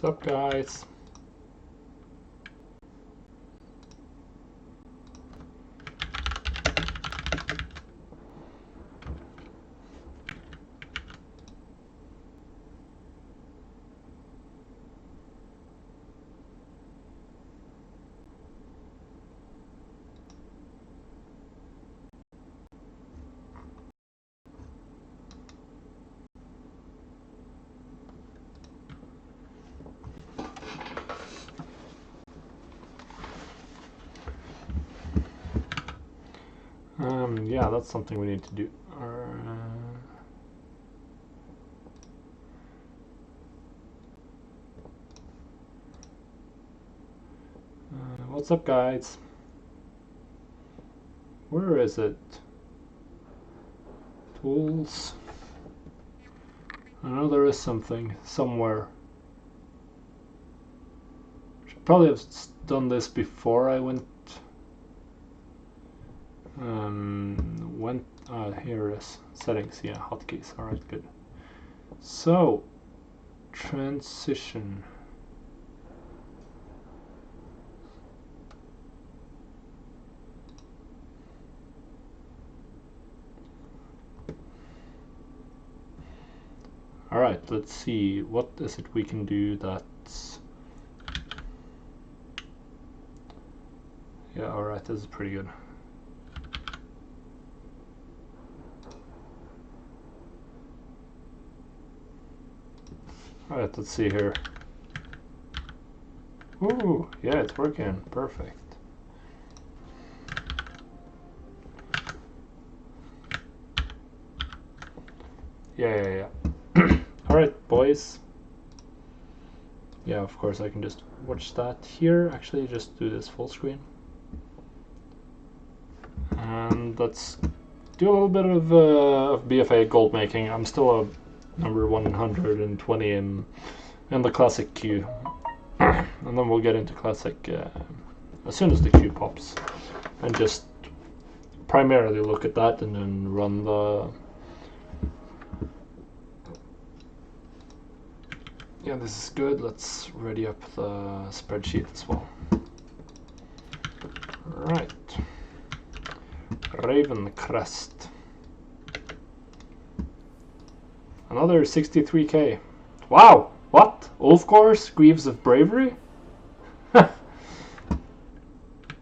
What's up, guys? Yeah, that's something we need to do. What's up, guys? Where is it? Tools. I know there is something somewhere. Should probably have done this before I went. Here it is. Settings, yeah, hotkeys. Alright, good. So, transition. Alright, let's see. What is it we can do that's... Yeah, alright, this is pretty good. Alright, let's see here. Ooh, yeah, it's working. Perfect. Yeah. Alright, boys. Yeah, of course I can just watch that here. Actually, just do this full screen. And let's do a little bit of BfA gold making. I'm still a number 120 in the classic queue. And then we'll get into classic as soon as the queue pops. And just primarily look at that and then run the... Yeah, this is good. Let's ready up the spreadsheet as well. Right. Raven Crest. Another 63k. Wow! What? Ulfgor's Greaves of Bravery? Do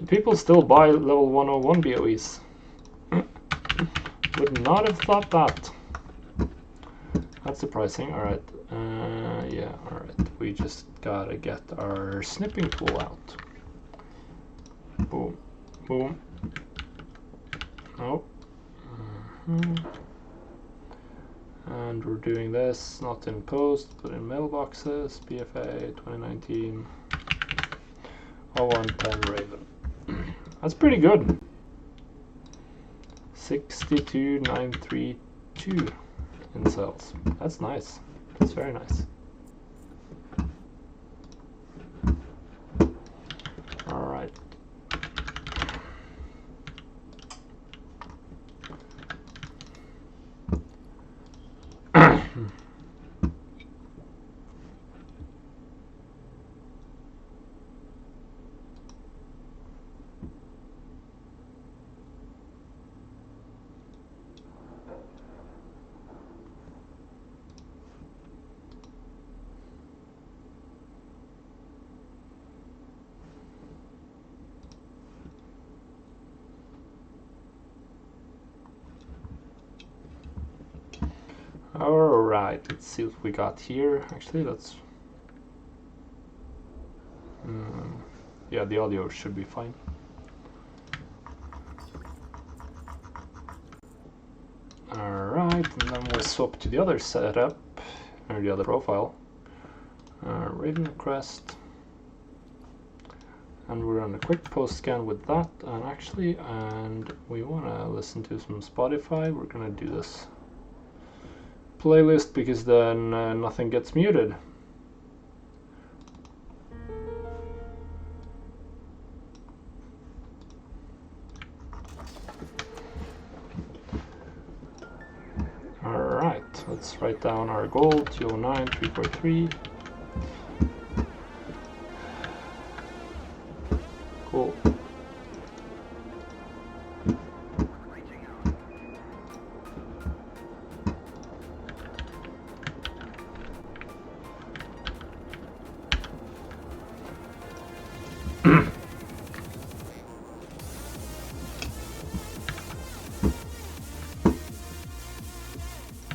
people still buy level 101 BOEs? Would not have thought that. That's surprising. Alright. Yeah, alright. We just gotta get our snipping tool out. Boom. Boom. Nope. And we're doing this not in post but in mailboxes. BfA 2019 0110 Raven. That's pretty good. 62932 in sales. That's nice. That's very nice. All right. Alright, let's see what we got here. Actually, let's... yeah, the audio should be fine. Alright, and then we'll swap to the other setup, or the other profile. Raven Crest. And we're on a quick post scan with that, and we want to listen to some Spotify. We're going to do this playlist because then nothing gets muted. Alright, let's write down our goal, 209343. Cool.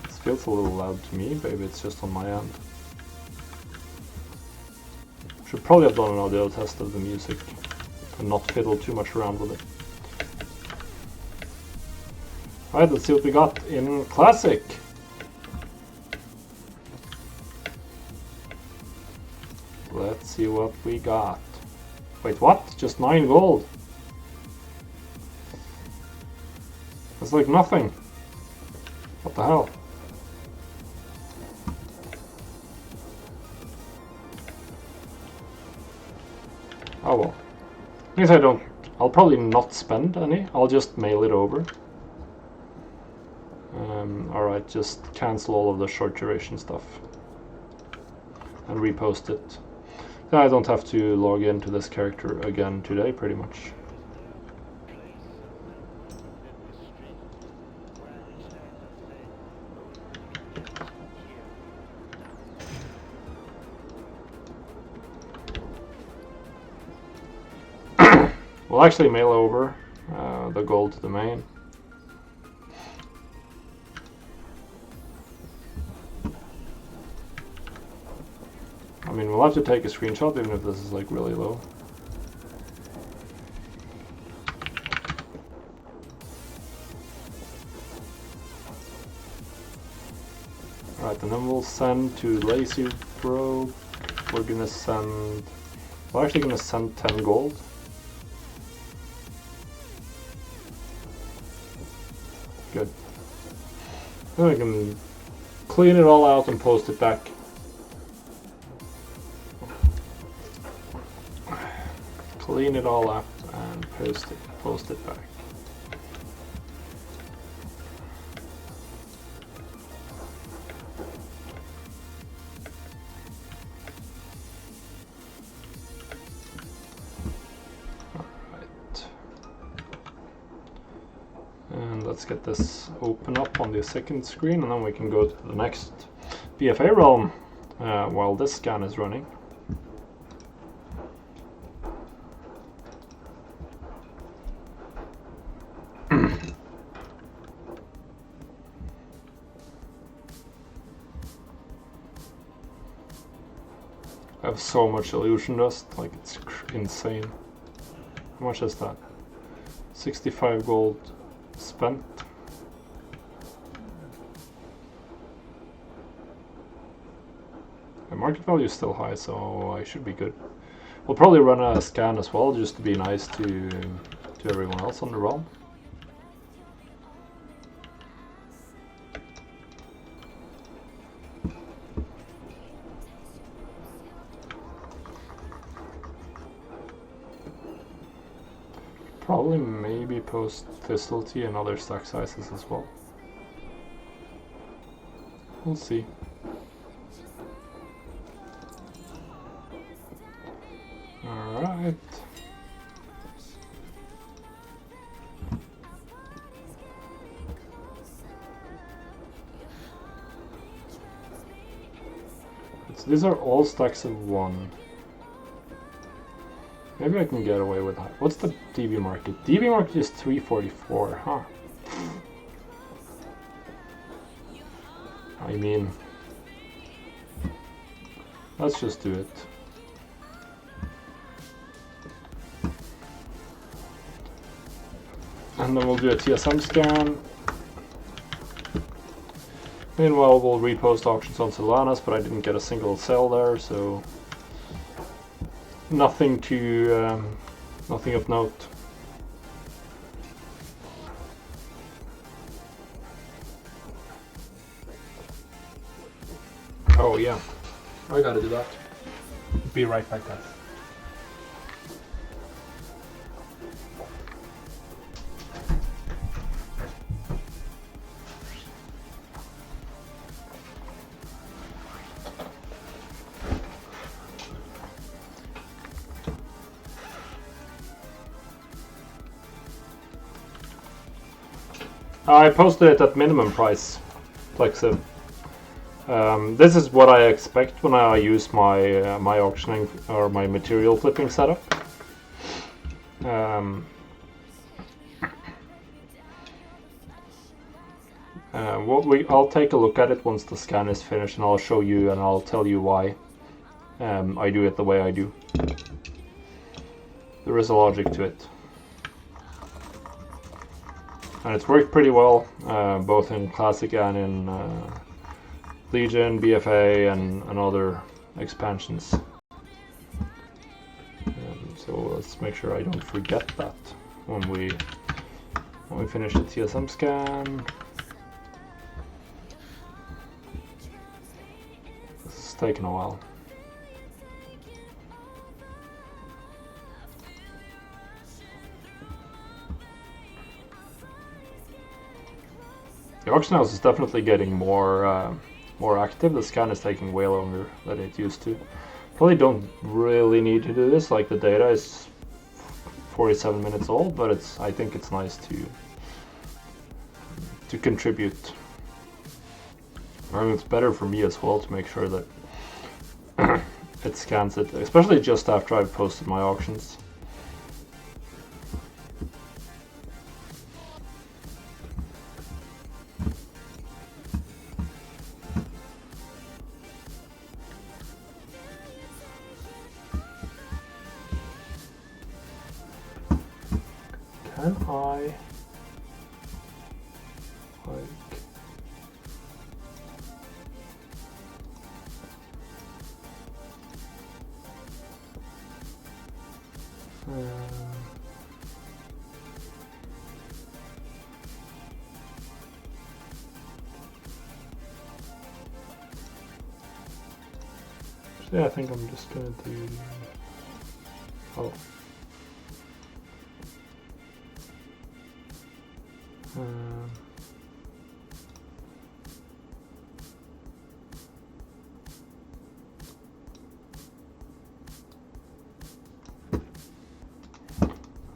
This feels a little loud to me, maybe it's just on my end. Should probably have done an audio test of the music and not fiddle too much around with it. Alright, let's see what we got in Classic. Let's see what we got. Wait, what? Just 9 gold? That's like nothing. What the hell? Oh well. I guess I'll probably not spend any. I'll just mail it over. Alright, just cancel all of the short duration stuff. And repost it. I don't have to log into this character again today, pretty much. We'll actually mail over the gold to the main. I mean, we'll have to take a screenshot even if this is like really low. Alright, and then we'll send to Lazy Broke. We're gonna send... We're actually gonna send 10 gold. Good. Then we can clean it all out and post it back. Clean it all up and post it back. Alright. And let's get this open up on the second screen, and then we can go to the next BfA realm while this scan is running. I have so much illusion dust, like it's insane. How much is that? 65 gold spent. The market value is still high, so I should be good. We'll probably run a scan as well, just to be nice to everyone else on the realm. Probably maybe post Thistletea and other stack sizes as well. We'll see. Alright. So these are all stacks of 1. Maybe I can get away with that. What's the DB market? DB market is 344, huh? I mean, let's just do it. And then we'll do a TSM scan. Meanwhile, we'll repost auctions on Sylvanas, but I didn't get a single sale there, so nothing of note. Oh yeah, I gotta do that. Be right back, guys. I posted it at minimum price, Flexiv. This is what I expect when I use my my auctioning or my material flipping setup. I'll take a look at it once the scan is finished, and I'll show you and I'll tell you why I do it the way I do. There is a logic to it. And it's worked pretty well, both in Classic and in Legion, BfA, and other expansions. So let's make sure I don't forget that when we finish the TSM scan. This is taking a while. The auction house is definitely getting more active. The scan is taking way longer than it used to. Probably don't really need to do this. Like, the data is 47 minutes old, but I think it's nice to contribute. I mean, it's better for me as well to make sure that it scans it, especially just after I've posted my auctions. Can I yeah, I think I'm just gonna do. Oh.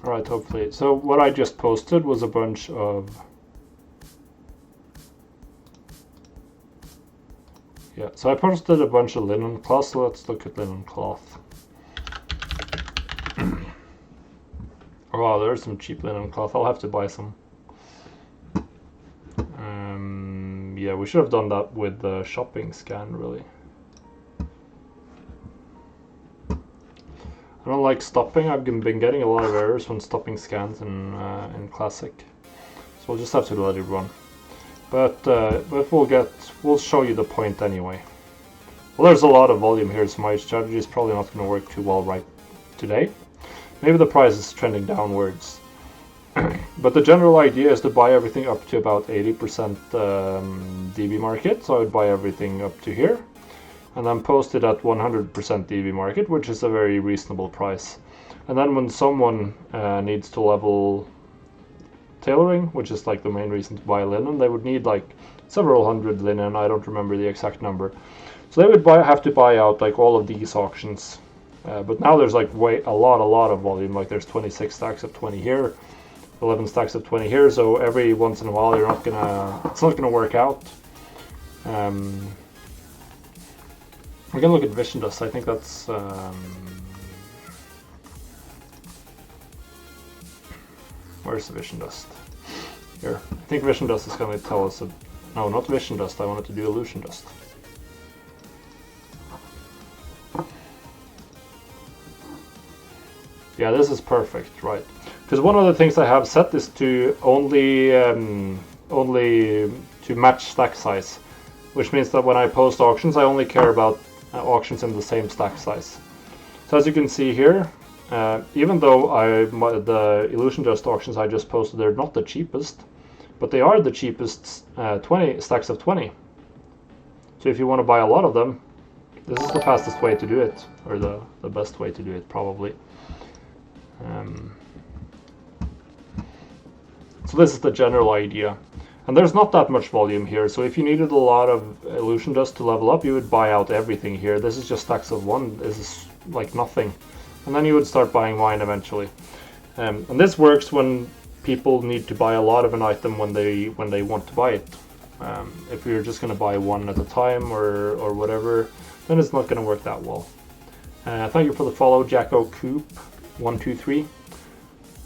Alright, hopefully. So what I just posted was a bunch of... Yeah, so I posted a bunch of linen cloth, so let's look at linen cloth. Oh, wow, there's some cheap linen cloth. I'll have to buy some. Yeah, we should have done that with the shopping scan, really. I don't like stopping. I've been getting a lot of errors when stopping scans in Classic, so we'll just have to let it run. But we'll show you the point anyway. Well, there's a lot of volume here, so my strategy is probably not going to work too well right today. Maybe the price is trending downwards. But the general idea is to buy everything up to about 80% DB market, so I would buy everything up to here, and then post it at 100% DB market, which is a very reasonable price. And then when someone needs to level tailoring, which is like the main reason to buy linen, they would need like several hundred linen, I don't remember the exact number. So they would have to buy out like all of these auctions. But now there's like a lot of volume, like there's 26 stacks of 20 here, 11 stacks of 20 here, so every once in a while it's not gonna work out. We can look at Vision Dust. I think that's where's the Vision Dust? Here. I think Vision Dust is going to tell us no, not Vision Dust. I wanted to do Illusion Dust. Yeah, this is perfect, right? Because one of the things I have set is to only to match stack size, which means that when I post auctions, I only care about auctions in the same stack size. So as you can see here, even though the Illusion Dust auctions I just posted, they're not the cheapest, but they are the cheapest 20 stacks of 20. So if you want to buy a lot of them, this is the fastest way to do it, or the best way to do it, probably. So this is the general idea. And there's not that much volume here, so if you needed a lot of Illusion Dust to level up, you would buy out everything here. This is just stacks of 1, this is like nothing. And then you would start buying wine eventually. And this works when people need to buy a lot of an item when they want to buy it. If you're just going to buy one at a time or whatever, then it's not going to work that well. Thank you for the follow, Jacko Coop 123.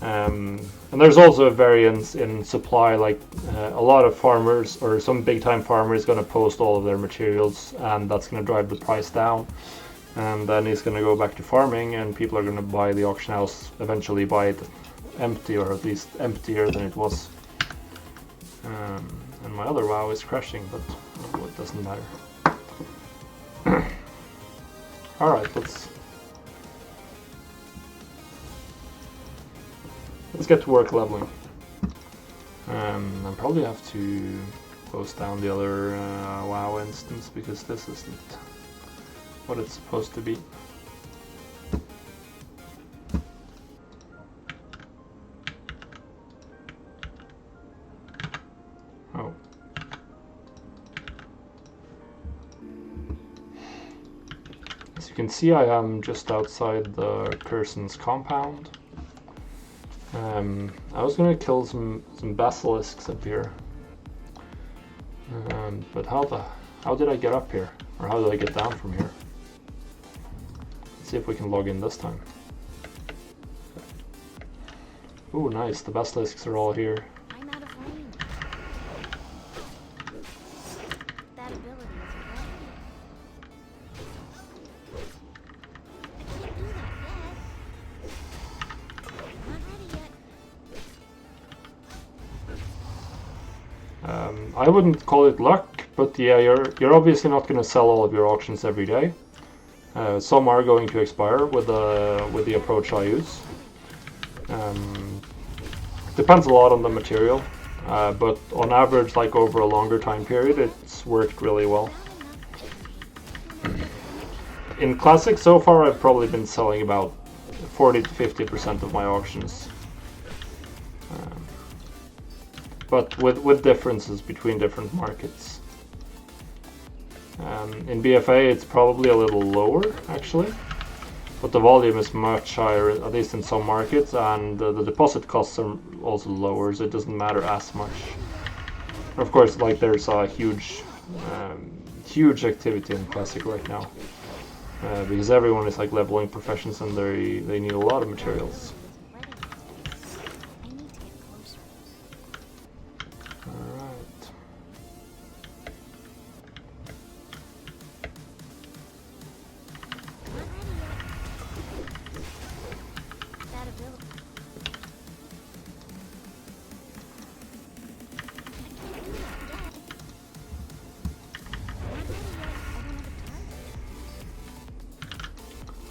And there's also a variance in supply, like a lot of farmers or some big time farmer is going to post all of their materials, and that's going to drive the price down, and then he's going to go back to farming, and people are going to buy the auction house, eventually buy it empty, or at least emptier than it was. And my other WoW is crashing, but it doesn't matter. Alright, let's get to work leveling. I probably have to close down the other WoW instance, because this isn't what it's supposed to be. Oh. As you can see, I am just outside the Curson's compound. I was gonna kill some basilisks up here, but how did I get up here, or how did I get down from here? Let's see if we can log in this time. Ooh, nice! The basilisks are all here. I'm out of range. That ability is ready. I can't do that yet. Not ready yet. I wouldn't call it luck, but yeah, you're obviously not going to sell all of your auctions every day. Some are going to expire with the approach I use. Depends a lot on the material, but on average, like over a longer time period, it's worked really well. In Classic, so far, I've probably been selling about 40 to 50% of my auctions. But with differences between different markets. In BfA, it's probably a little lower, actually, but the volume is much higher, at least in some markets, and the deposit costs are also lower, so it doesn't matter as much. Of course, like, there's a huge activity in Classic right now, because everyone is like leveling professions, and they need a lot of materials.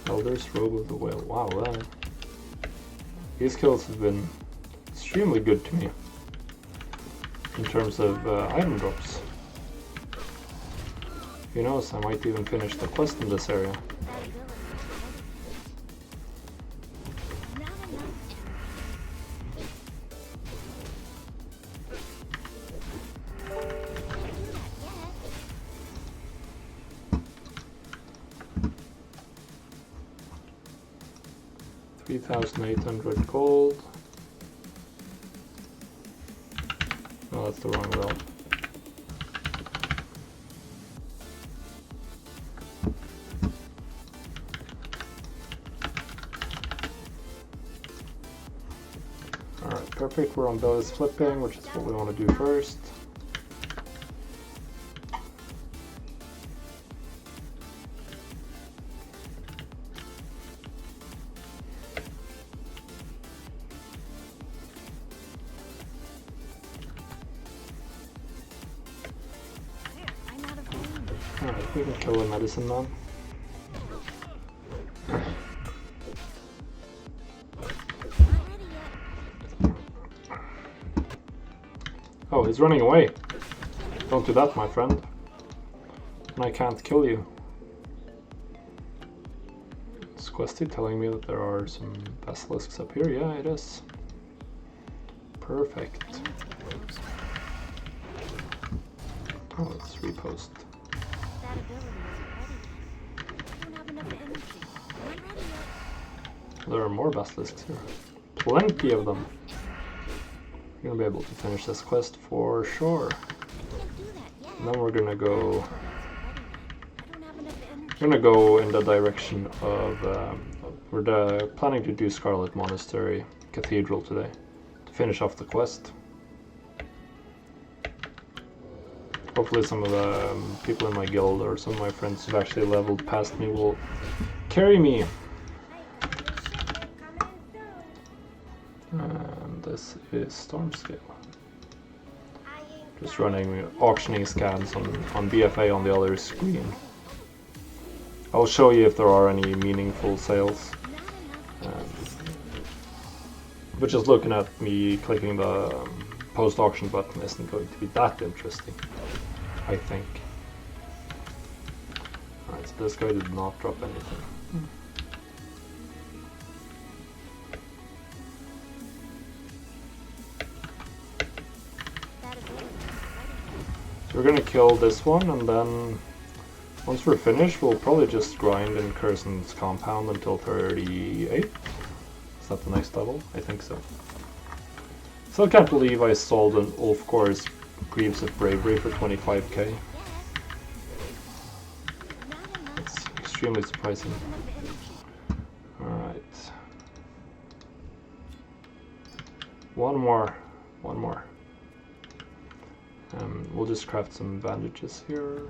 Elder's Robe of the Whale. Wow, these kills have been extremely good to me in terms of item drops. Who knows, I might even finish the quest in this area. $3,800 gold. No, that's the wrong route. Alright, perfect. We're on belly's flipping, which is what we want to do first. Alright, we can kill the medicine man. Oh, he's running away. Don't do that, my friend. And I can't kill you. Is Questy telling me that there are some basilisks up here? Yeah, it is. Perfect. Oh, let's repost. That ability isn't ready yet. I don't have enough energy. Not ready yet. There are more basilisks here. Plenty of them. We're gonna be able to finish this quest for sure. Can't do that yet. And then we're gonna go. I don't have enough energy. We're gonna go in the direction of. We're planning to do Scarlet Monastery Cathedral today to finish off the quest. Hopefully some of the people in my guild or some of my friends who've actually leveled past me will carry me. And this is Stormscale. Just running auctioning scans on BfA on the other screen. I'll show you if there are any meaningful sales. But just looking at me clicking the post-auction button isn't going to be that interesting, I think. Alright, so this guy did not drop anything. So we're gonna kill this one, and then once we're finished, we'll probably just grind in Curson's compound until 38. Is that the next level? I think so. Still can't believe I sold an Ulfcore's Greaves of Bravery for 25k. That's extremely surprising. Alright. One more. We'll just craft some bandages here.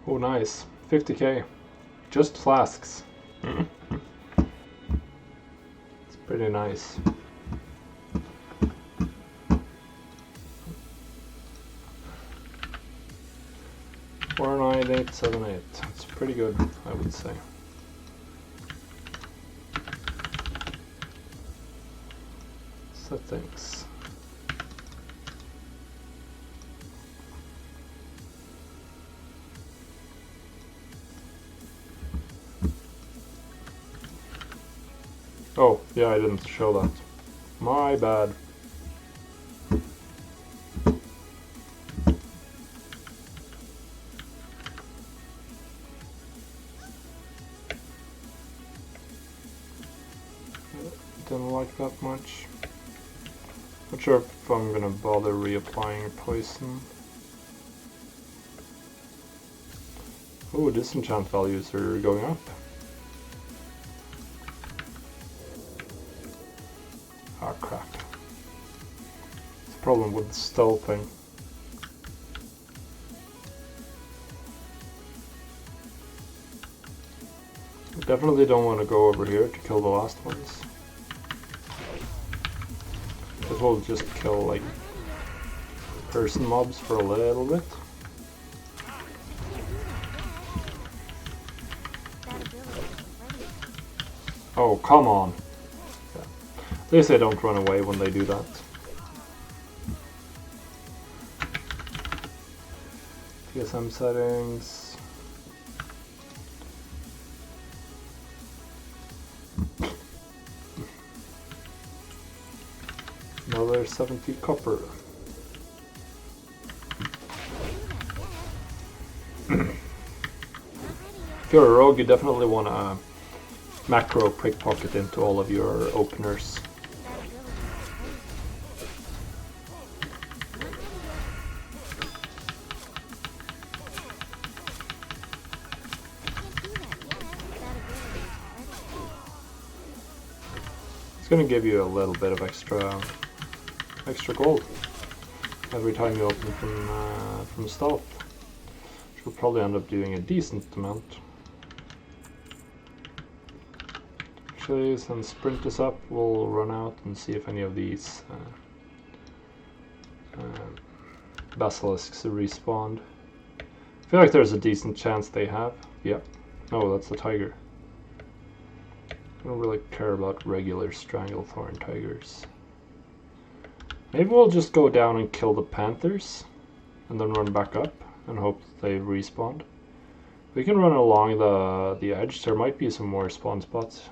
Oh, nice. 50k. Just flasks. It's pretty nice. Four, 9, 8, 7, 8. It's pretty good, I would say. Settings. Oh, yeah, I didn't show that. My bad. Didn't like that much. Not sure if I'm gonna bother reapplying poison. Oh, disenchant values are going up. Ah, crap. It's a problem with stealthing. I definitely don't want to go over here to kill the last ones. As well just kill like person mobs for a little bit. Oh, come on. Yeah. At least they don't run away when they do that. TSM settings. Another 70 copper. If you're a rogue, you definitely want to macro pickpocket into all of your openers. It's going to give you a little bit of extra gold every time you open from stealth. Which will probably end up doing a decent amount. Actually, since sprint is up, we'll run out and see if any of these basilisks respawned. I feel like there's a decent chance they have. Yep. Oh, that's the tiger. I don't really care about regular Stranglethorn tigers. Maybe we'll just go down and kill the panthers and then run back up and hope they respawned. We can run along the edge. There might be some more spawn spots.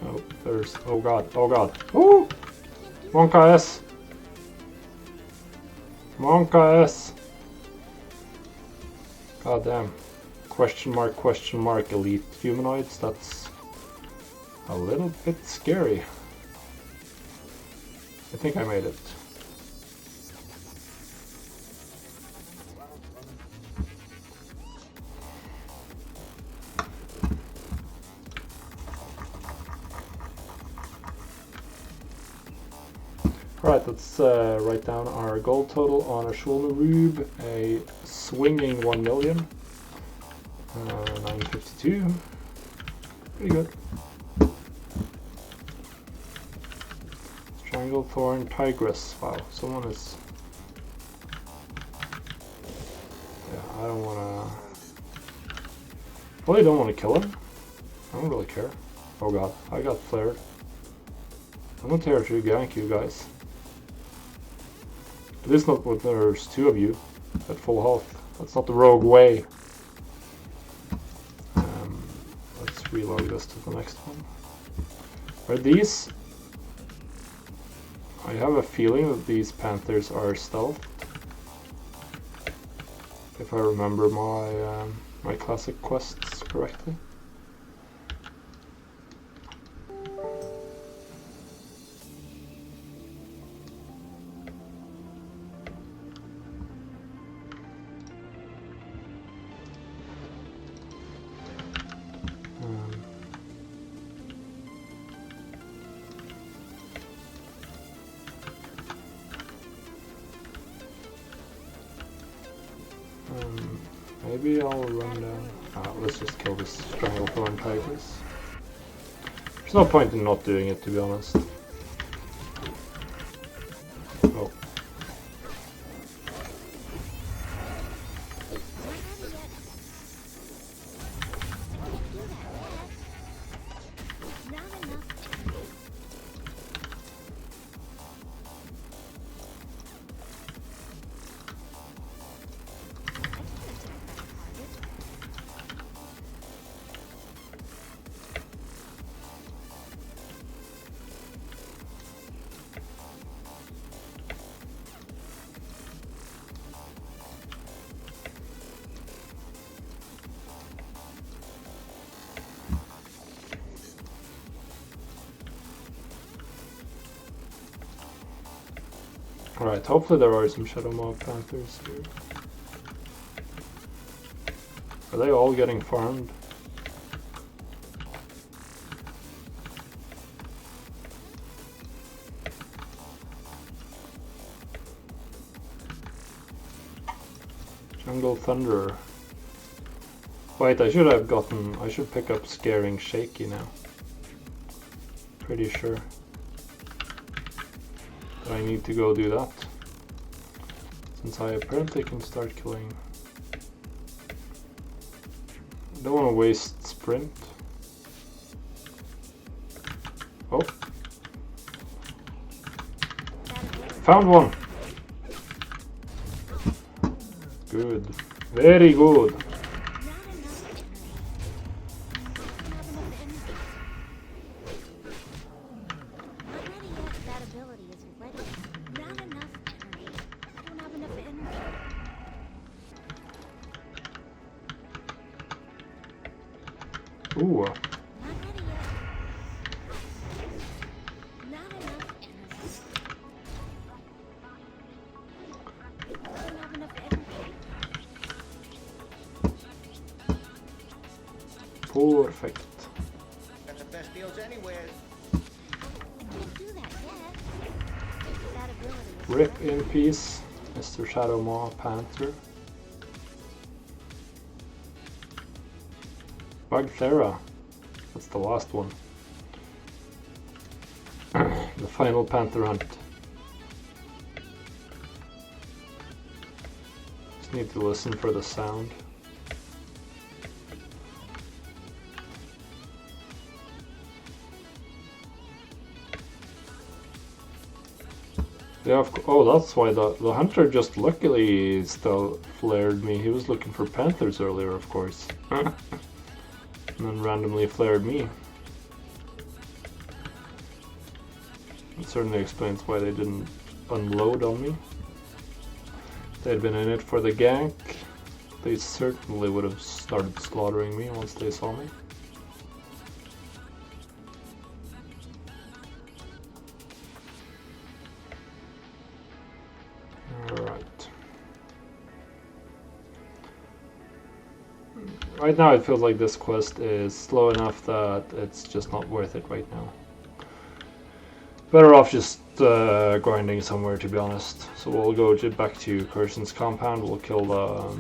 Oh, there's... Oh god, oh god. Woo! Monka S! Monka S! God damn. Question mark, elite humanoids. That's a little bit scary. I think I made it. Alright, let's write down our gold total on a Schulnerube, a swinging 1 million, 952, pretty good. Triangle Thorn Tigress, wow, someone is, yeah, I don't wanna, probably don't want to kill him, I don't really care. Oh god, I got flared. I'm gonna tear through gank you guys. It is not when there's two of you at full health. That's not the rogue way. Let's reload this to the next one. Are these... I have a feeling that these panthers are stealth. If I remember my, my classic quests correctly. Maybe I'll run down. Let's just kill this Stranglethorn Tigress. There's no point in not doing it, to be honest. Oh. Alright, hopefully there are some Shadow Mob Panthers here. Are they all getting farmed? Jungle Thunderer. Wait, I should pick up Scaring Shaky now. Pretty sure. I need to go do that, since I apparently can start killing. I don't want to waste sprint. Oh, found one. Good, very good. Ooh. Not ready yet. Not enough energy. Don't have enough energy. Perfect. Got the best deals anywhere. I can't do that yet. That ability is Rip ready. in peace, Mr. Shadow Maw Panther. Bugthera. That's the last one. The final panther hunt. Just need to listen for the sound. Yeah, oh, that's why the hunter just luckily still flared me. He was looking for panthers earlier, of course. And then randomly flared me. It certainly explains why they didn't unload on me. If they'd been in it for the gank, they certainly would have started slaughtering me once they saw me. Right now it feels like this quest is slow enough that it's just not worth it right now. Better off just grinding somewhere, to be honest. So we'll go back to Curson's compound, we'll kill the...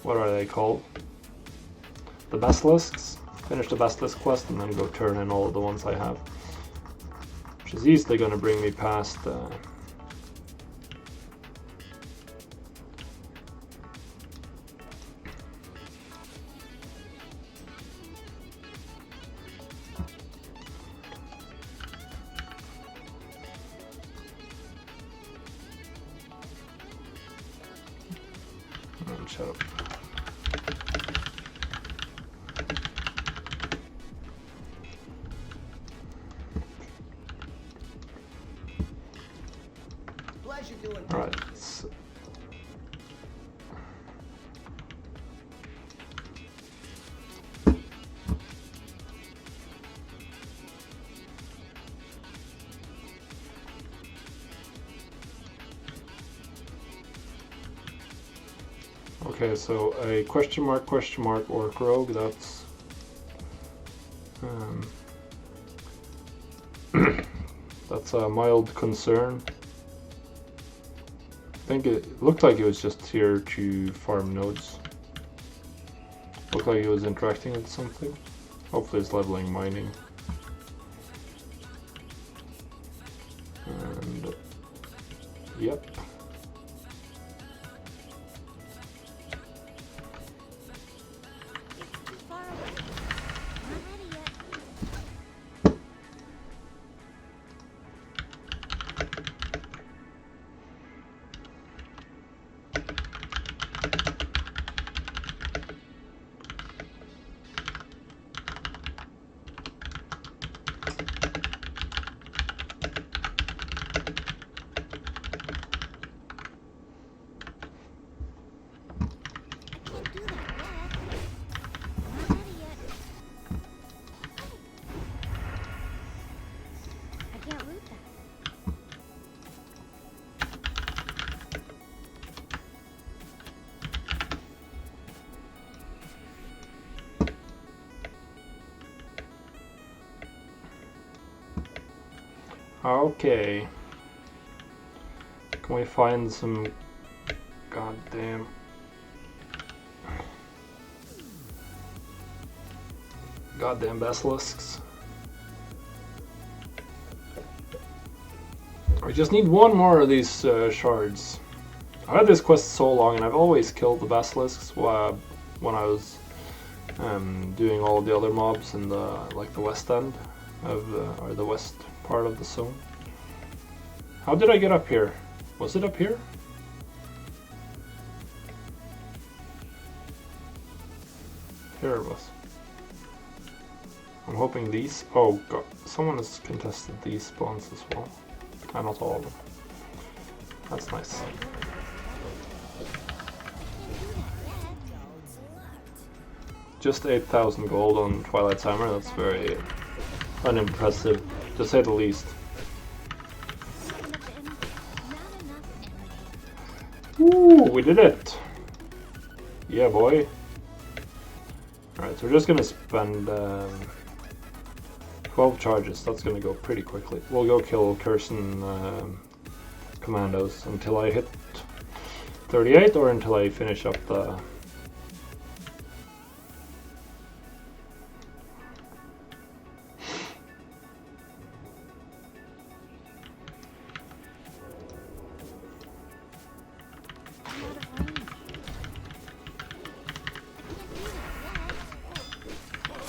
what are they called? The basilisks? Finish the basilisk quest and then go turn in all of the ones I have. Which is easily going to bring me past... shut up. Pleasure doing All right. Okay, so a question mark orc rogue, that's that's a mild concern. I think it looked like it was just here to farm nodes. Looked like it was interacting with something. Hopefully it's leveling mining. And yep. Too far away. Not ready yet. I can't do that yet. Not ready yet. I can't loot that. Okay. Can we find some goddamn basilisks? I just need one more of these shards. I've had this quest so long and I've always killed the basilisks when I was doing all of the other mobs in the the west end of or the west part of the zone. How did I get up here? Was it up here? Here it was. I'm hoping these... Oh god, someone has contested these spawns as well. Not all of them. That's nice. Just 8,000 gold on Twilight's Hammer, that's very unimpressive, to say the least. Ooh, we did it! Yeah, boy. Alright, so we're just gonna spend 12 charges. That's gonna go pretty quickly. We'll go kill Curson commandos until I hit 38 or until I finish up the...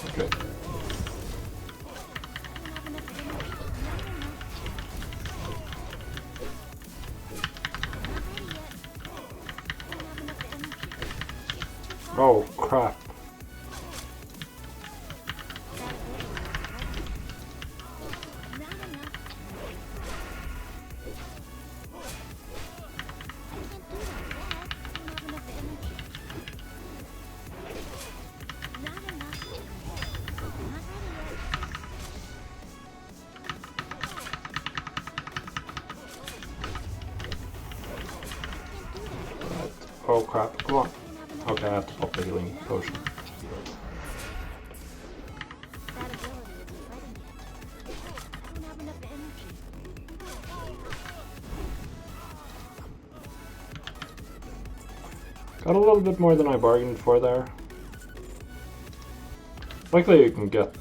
Okay. Oh, crap. Oh crap, come on. Okay, I have to pop the healing potion. Got a little bit more than I bargained for there. Likely you can get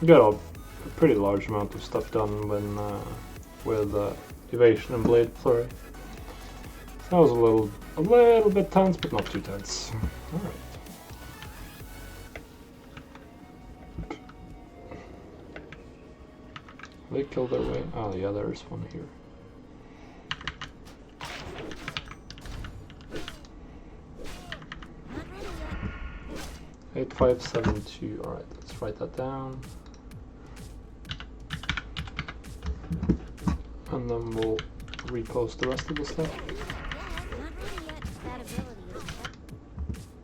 a pretty large amount of stuff done when with evasion and blade flurry. That was a little bit tense, but not too tense. All right. They killed their way. Oh yeah, there's one here. Eight, 5, 7, 2. All right, let's write that down. And then we'll repost the rest of the stuff.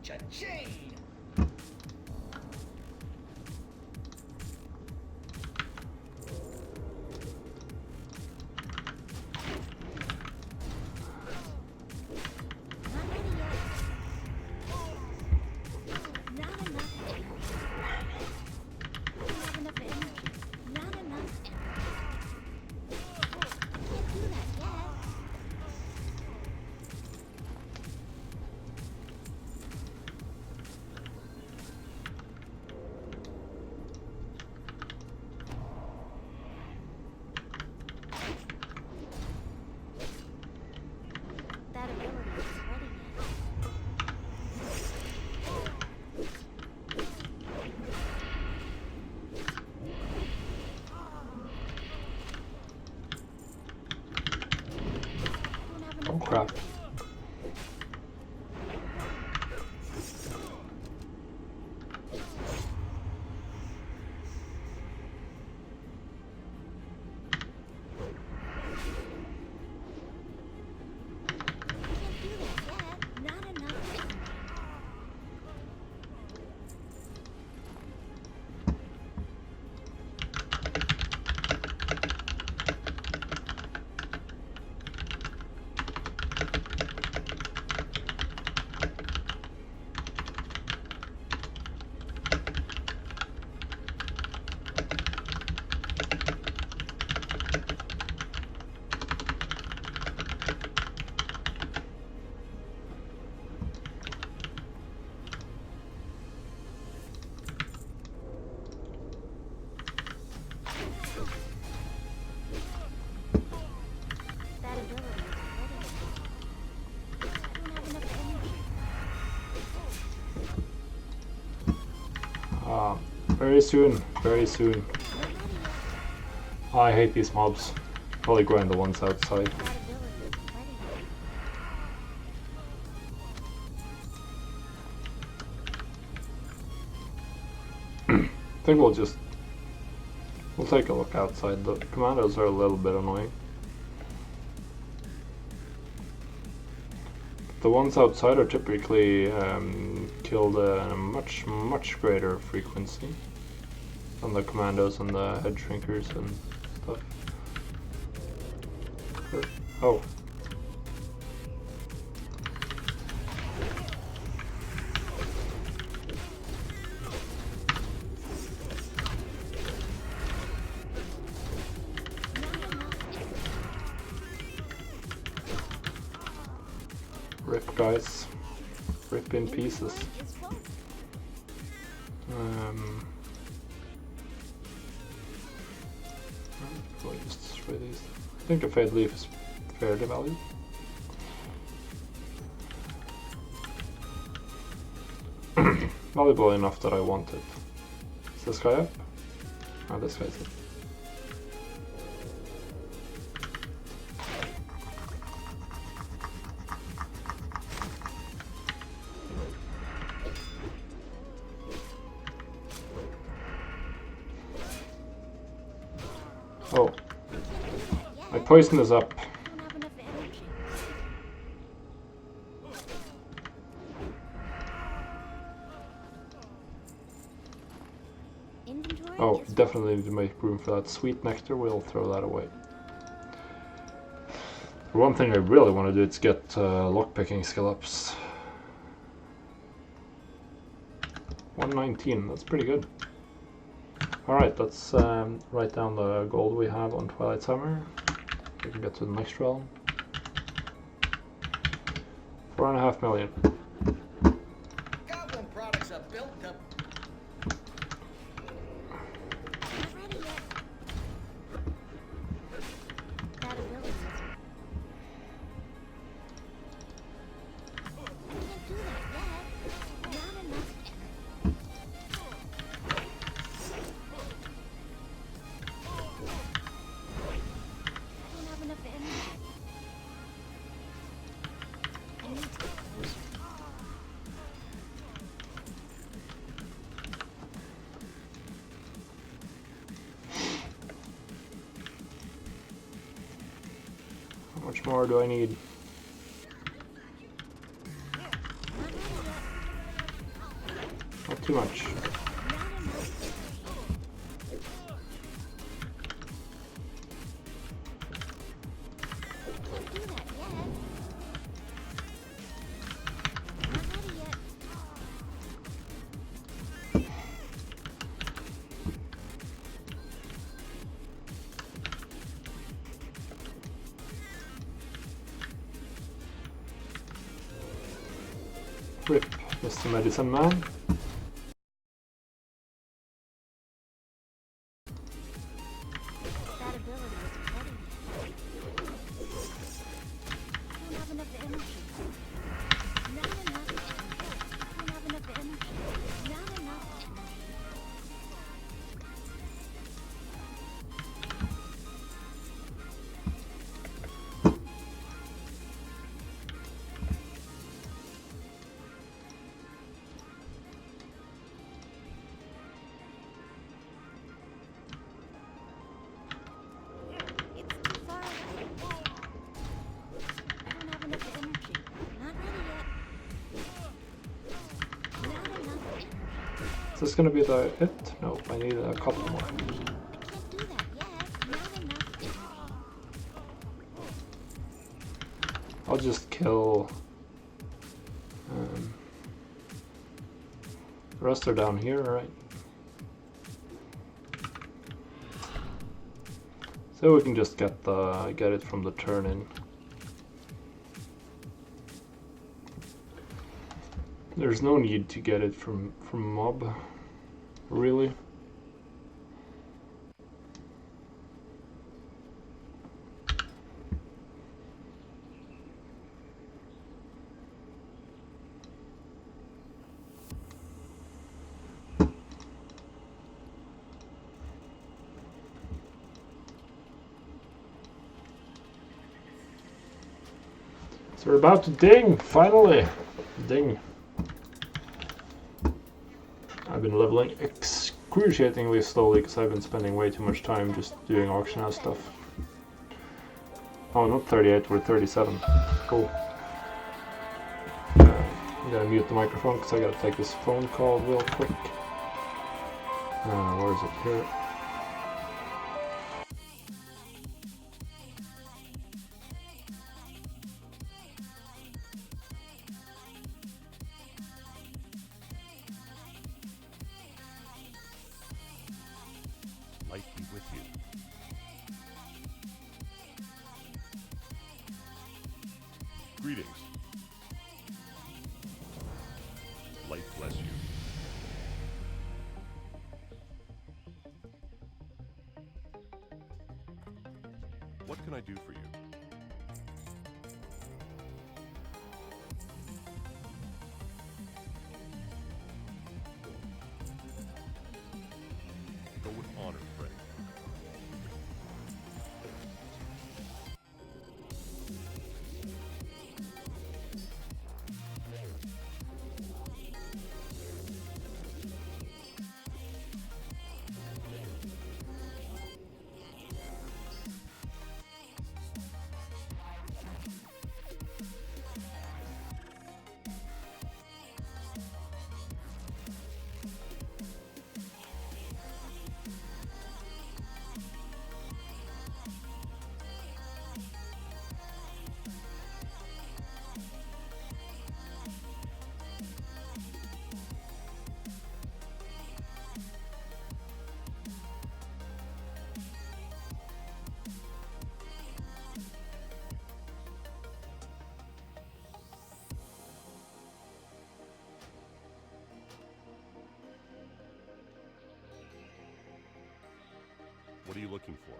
Cha-ching! Oh crap. Very soon, very soon. Oh, I hate these mobs. Probably grind the ones outside. I think we'll take a look outside. The commandos are a little bit annoying. the ones outside are typically killed at a much greater frequency than the commandos and the head shrinkers and stuff. Oh. Rip, guys. Rip in pieces. Probably just destroy these. I think a Fade Leaf is fairly valued. Valuable enough that I want it. Is this guy up? Oh, this guy's up. Oh, my poison is up. Oh, definitely need to make room for that. Sweet nectar, we'll throw that away. One thing I really want to do is get lockpicking skill ups. 119, that's pretty good. Alright, let's write down the gold we have on Twilight Summer. We can get to the next realm. 4.5 million. Goblin products are built up. How much more do I need? Not too much. Rip, Mr. Medicine Man. Is this gonna be the it? No, I need a couple more. I'll just kill. The rest are down here, right? So we can just get it from the turn in. There's no need to get it from mob, really. So we're about to ding, finally! Ding. I've been leveling excruciatingly slowly because I've been spending way too much time just doing auction house stuff. Oh, not 38, we're 37. Cool. I'm gonna mute the microphone because I gotta take this phone call real quick. Where is it? Here. Light be with you. Greetings. Light bless you. What can I do for you? Go with honor, friend. What are you looking for?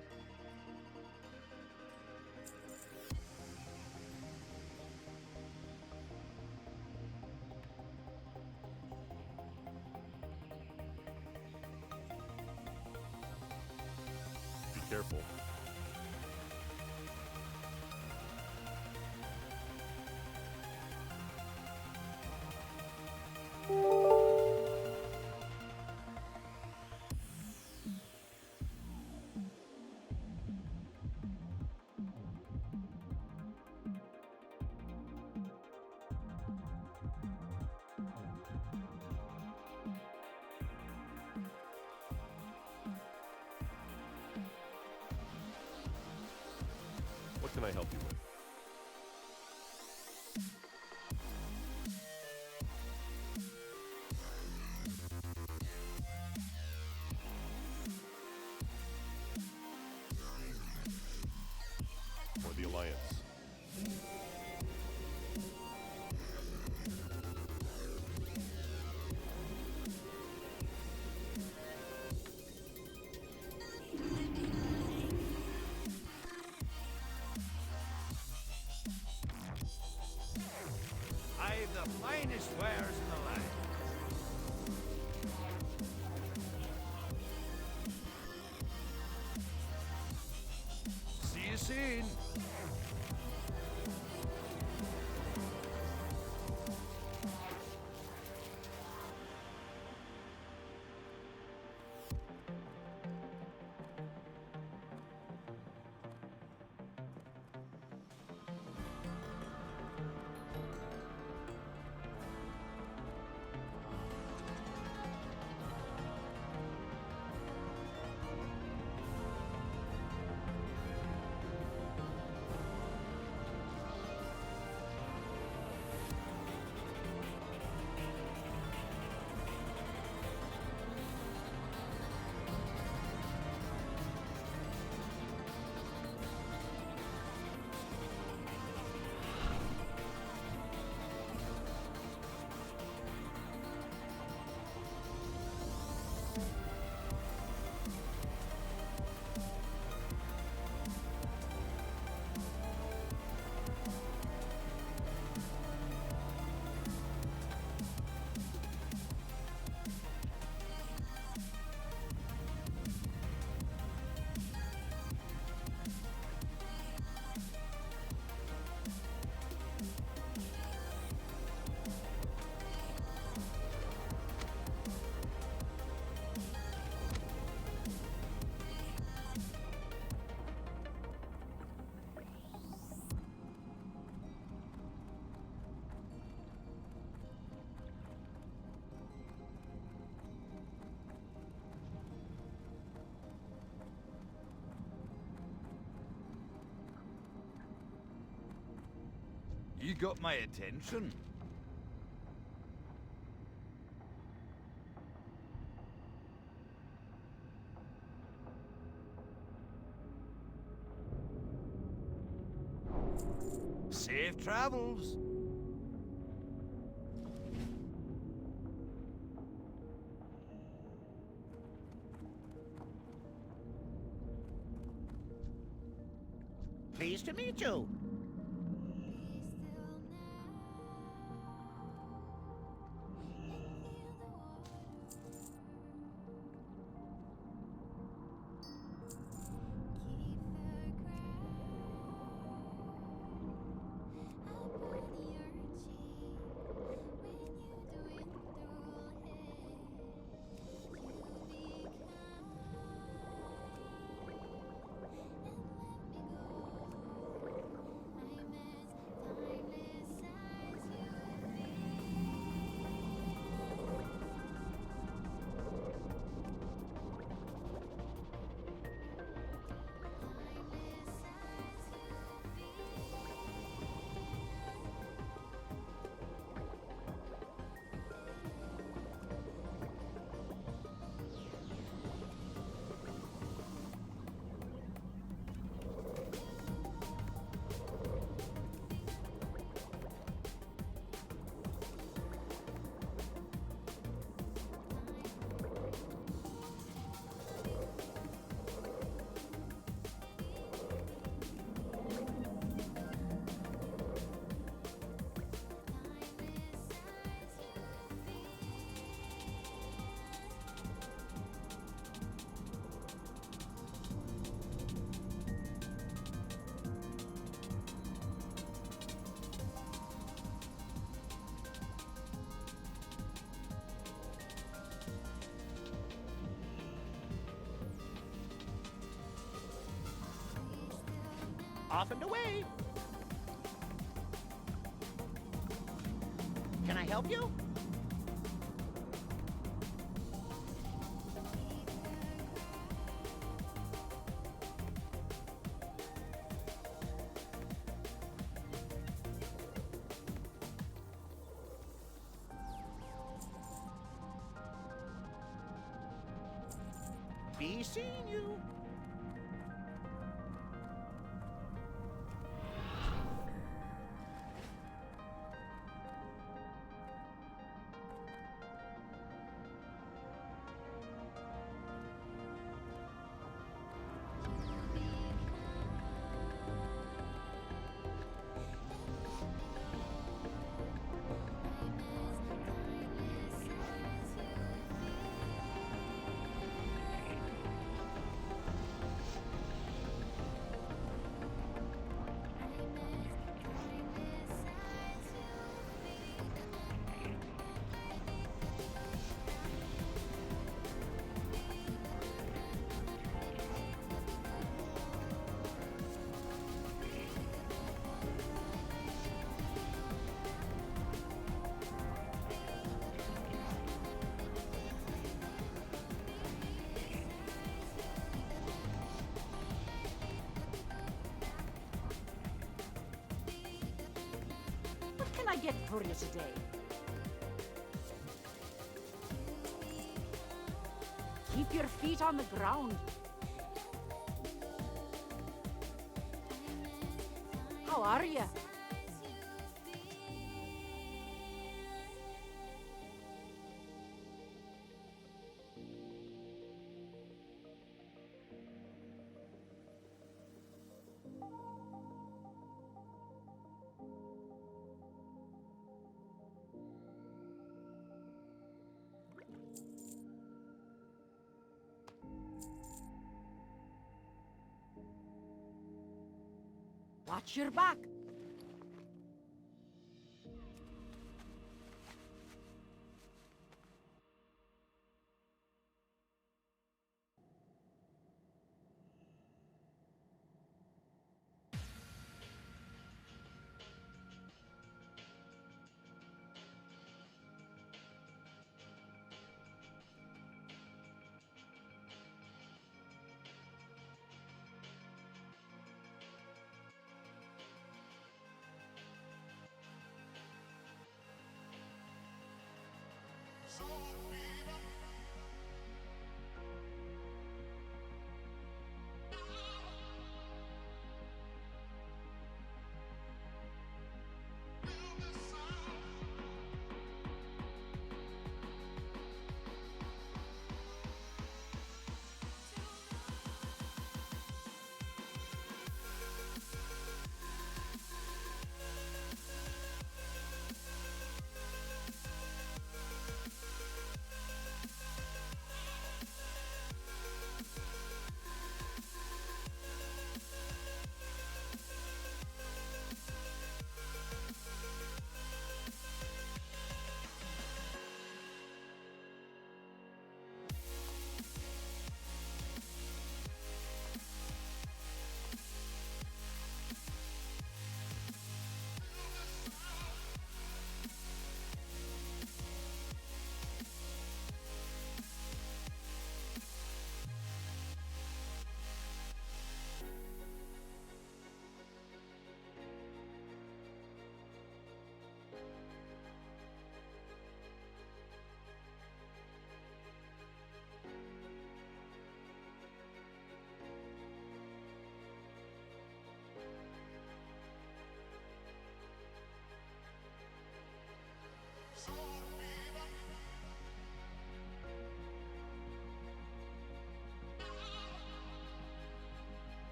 Be careful. What can I help you with? For the Alliance. I've the finest wares in the land. See you soon. You got my attention. Safe travels. Pleased to meet you. Be still now and feel the water. Keep the ground upon your cheek when you dwindle here. You be kind and let me go. I'm as timeless as you feel. Timeless as you timeless as you Off and away. Can I help you? Be seeing you. What can I get for you today? Keep your feet on the ground. How are you? Watch your back.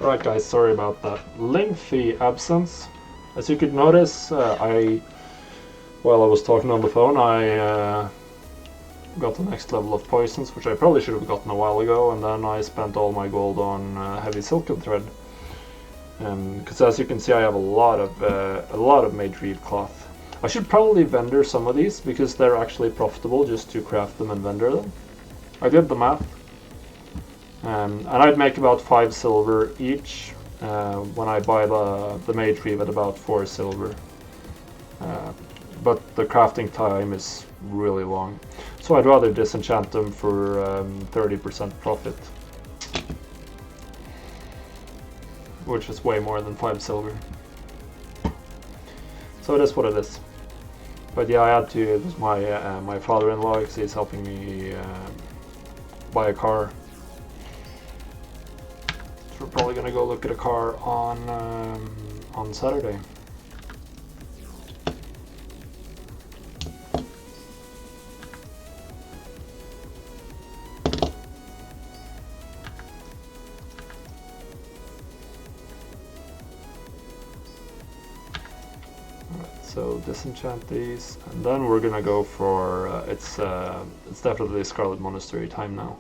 Right guys, sorry about that lengthy absence. As you could notice, while I was talking on the phone, I got the next level of poisons, which I probably should have gotten a while ago, and then I spent all my gold on heavy silken thread. Because as you can see, I have a lot of made reed cloth. I should probably vendor some of these because they're actually profitable just to craft them and vendor them. I did the math. And I'd make about 5 silver each when I buy the mage reeve at about 4 silver. But the crafting time is really long. So I'd rather disenchant them for 30% profit. Which is way more than 5 silver. So it is what it is. But yeah, I had to, it was my father-in-law, because he's helping me buy a car. We're probably gonna go look at a car on Saturday. So disenchant these, and then we're gonna go for it's definitely Scarlet Monastery time now.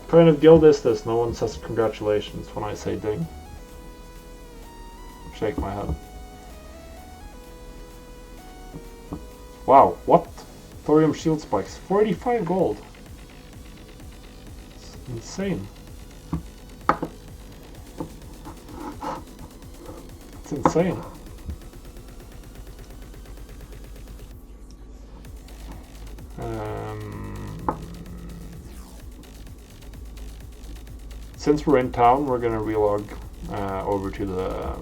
What kind of guild is this? No one says congratulations when I say ding. Shake my head. Wow, what? Thorium shield spikes. 45 gold. It's insane. It's insane. Since we're in town, we're gonna relog over to the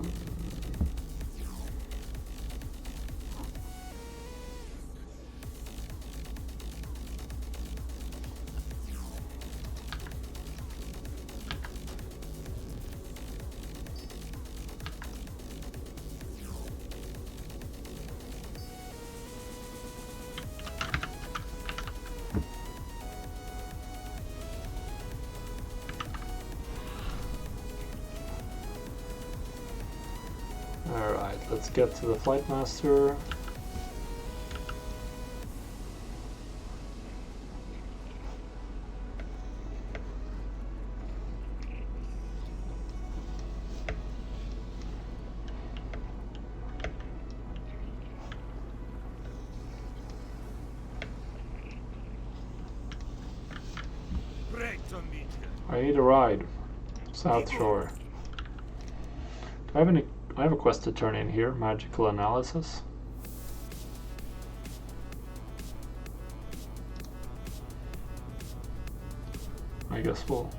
Alright, let's get to the Flight Master. Great to meet you. I need a ride. South Shore. Do I have any? I have a quest to turn in here. Magical analysis. I guess we'll.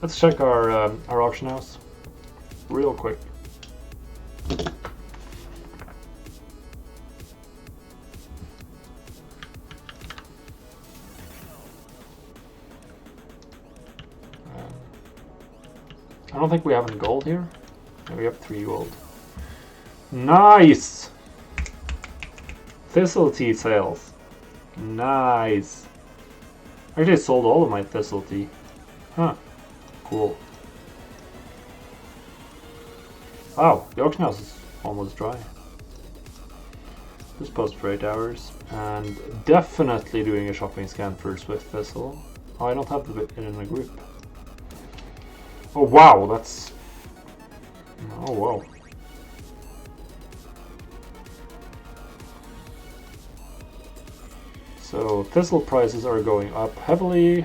Let's check our auction house real quick. I don't think we have any gold here. Yeah, we have 3 gold. Nice! Thistle tea sales. Nice. Actually, I sold all of my thistle tea. Huh. Cool. Wow, the auction house is almost dry. Just post for 8 hours. And definitely doing a shopping scan for Swift Thistle. Oh, I don't have it in a group. Oh wow, that's... Oh wow. So thistle prices are going up heavily.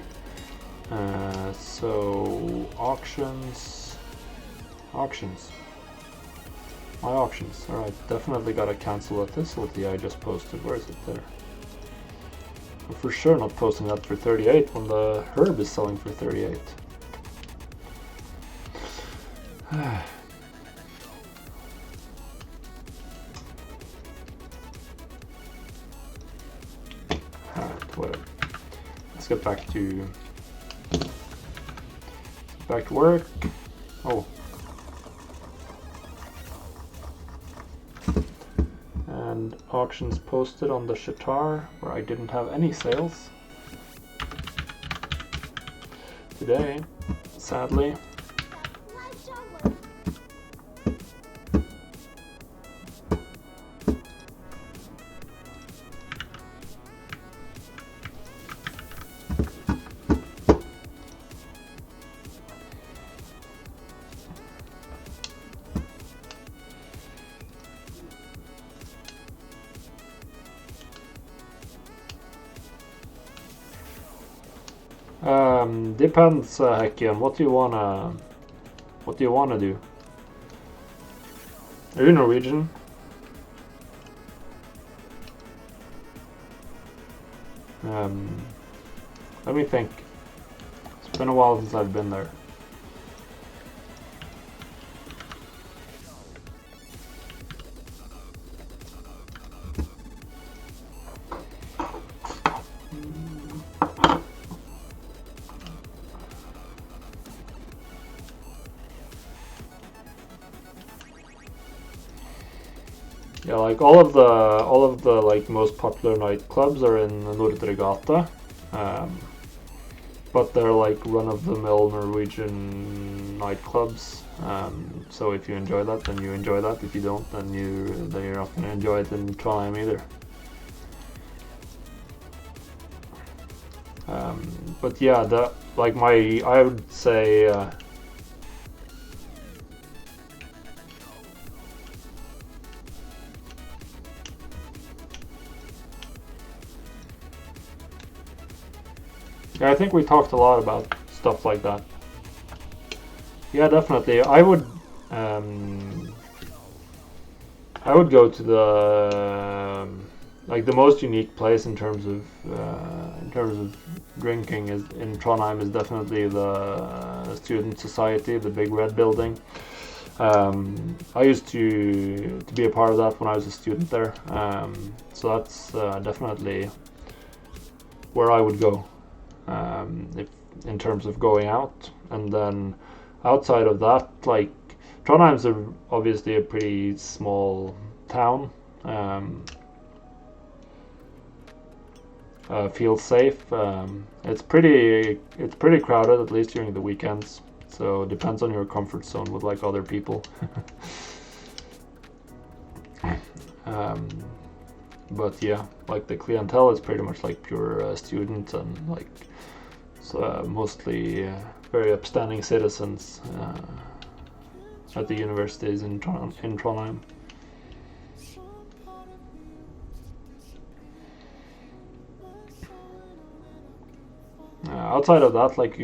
So auctions. My auctions. Alright, definitely gotta cancel a thistle tea I just posted. Where is it? There. I'm for sure not posting that for 38 when the herb is selling for 38. Alright, whatever. Let's get back to work. Oh. And auctions posted on the Shatar where I didn't have any sales today, sadly. Depends, Hekian. What do you wanna do? Are you Norwegian? Let me think. It's been a while since I've been there. Yeah, like all of the like most popular nightclubs are in Nordre Gata, but they're like run-of-the-mill Norwegian nightclubs. So if you enjoy that, then you enjoy that. If you don't, then you're not gonna enjoy it in Trondheim either. But yeah, that like I would say. Yeah, I think we talked a lot about stuff like that. Yeah, definitely. I would go to the like the most unique place in terms of drinking is in Trondheim is definitely the student society, the big red building. I used to be a part of that when I was a student there, so that's definitely where I would go. If in terms of going out, and then outside of that, like Trondheim's obviously a pretty small town. Feels safe. It's pretty crowded, at least during the weekends. So it depends on your comfort zone with like other people. But yeah, like the clientele is pretty much like pure students and like mostly very upstanding citizens at the universities in Trondheim. Outside of that, like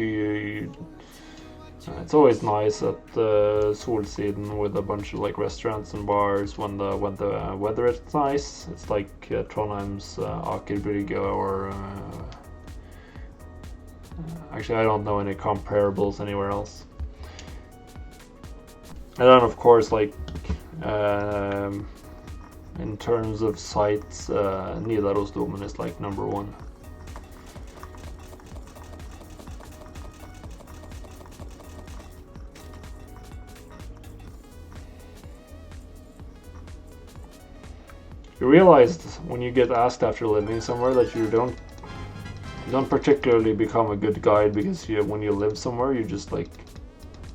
it's always nice at Solsiden with a bunch of like restaurants and bars when the weather is nice. It's like Trondheim's Aker Brygge or actually I don't know any comparables anywhere else. And then of course like in terms of sites, Nidarosdomen is like number one. You realize when you get asked after living somewhere that you don't particularly become a good guide, because when you live somewhere you just like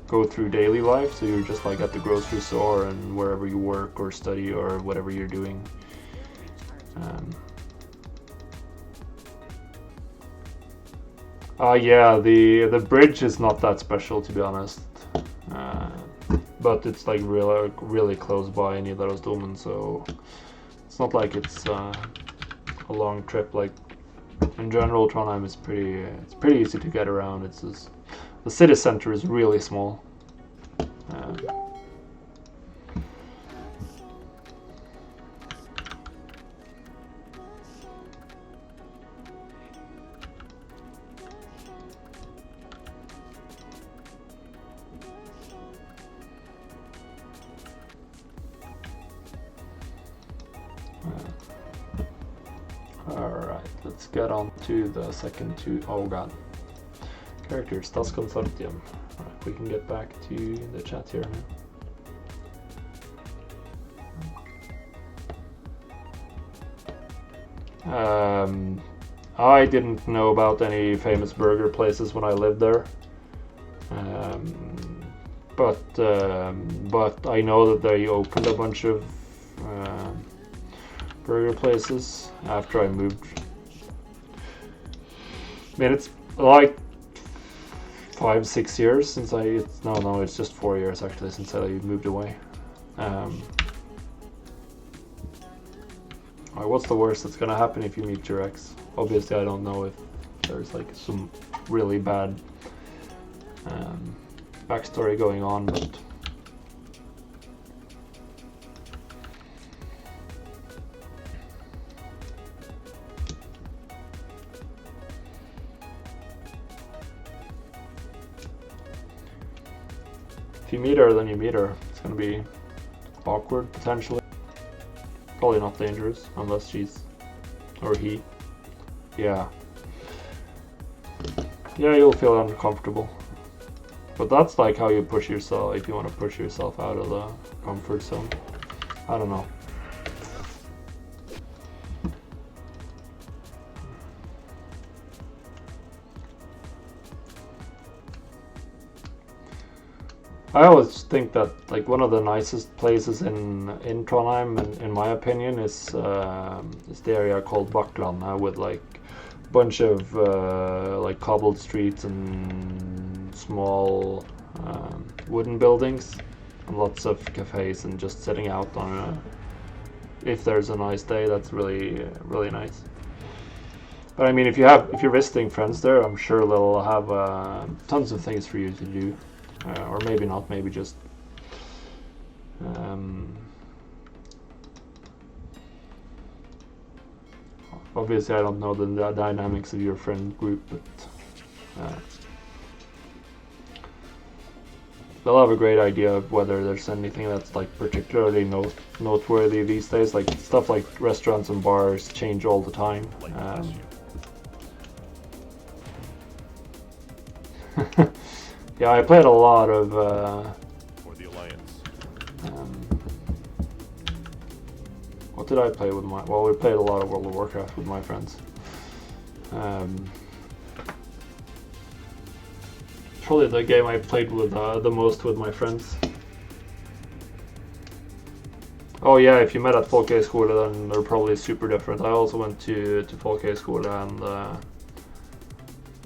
go through daily life, so you're just like at the grocery store and wherever you work or study or whatever you're doing. Yeah, the bridge is not that special, to be honest, but it's like really close by Nidarosdomen, so it's not like it's a long trip. Like in general, Trondheim is it's pretty easy to get around. It's just, the city center is really small. Alright, let's get on to the second two. Oh god. Characters, Das Consortium. Alright, we can get back to the chat here now. I didn't know about any famous burger places when I lived there. But I know that they opened a bunch of burger places after I moved. I mean, it's like 5-6 years since no, it's just 4 years actually since I moved away. Alright, what's the worst that's gonna happen if you meet your ex? Obviously, I don't know if there's like some really bad backstory going on, but you meet her, then you meet her. It's gonna be awkward, potentially. Probably not dangerous, unless she's... or he. Yeah. Yeah, you'll feel uncomfortable. But that's like how you push yourself, if you want to push yourself out of the comfort zone. I don't know. I always think that like one of the nicest places in Trondheim, in my opinion, is the area called Bakklandet, with like a bunch of like cobbled streets and small wooden buildings, and lots of cafes, and just sitting out on a, if there's a nice day, that's really really nice. But I mean, if you're visiting friends there, I'm sure they'll have tons of things for you to do. Or maybe not, maybe just obviously I don't know the dynamics of your friend group, but they'll have a great idea of whether there's anything that's like particularly noteworthy these days. Like stuff like restaurants and bars change all the time. Yeah, I played a lot of For the Alliance. what did I play with my... well, we played a lot of World of Warcraft with my friends. Probably the game I played with the most with my friends. Oh yeah, if you met at Folkehøyskole, then they're probably super different. I also went to Folkehøyskole, and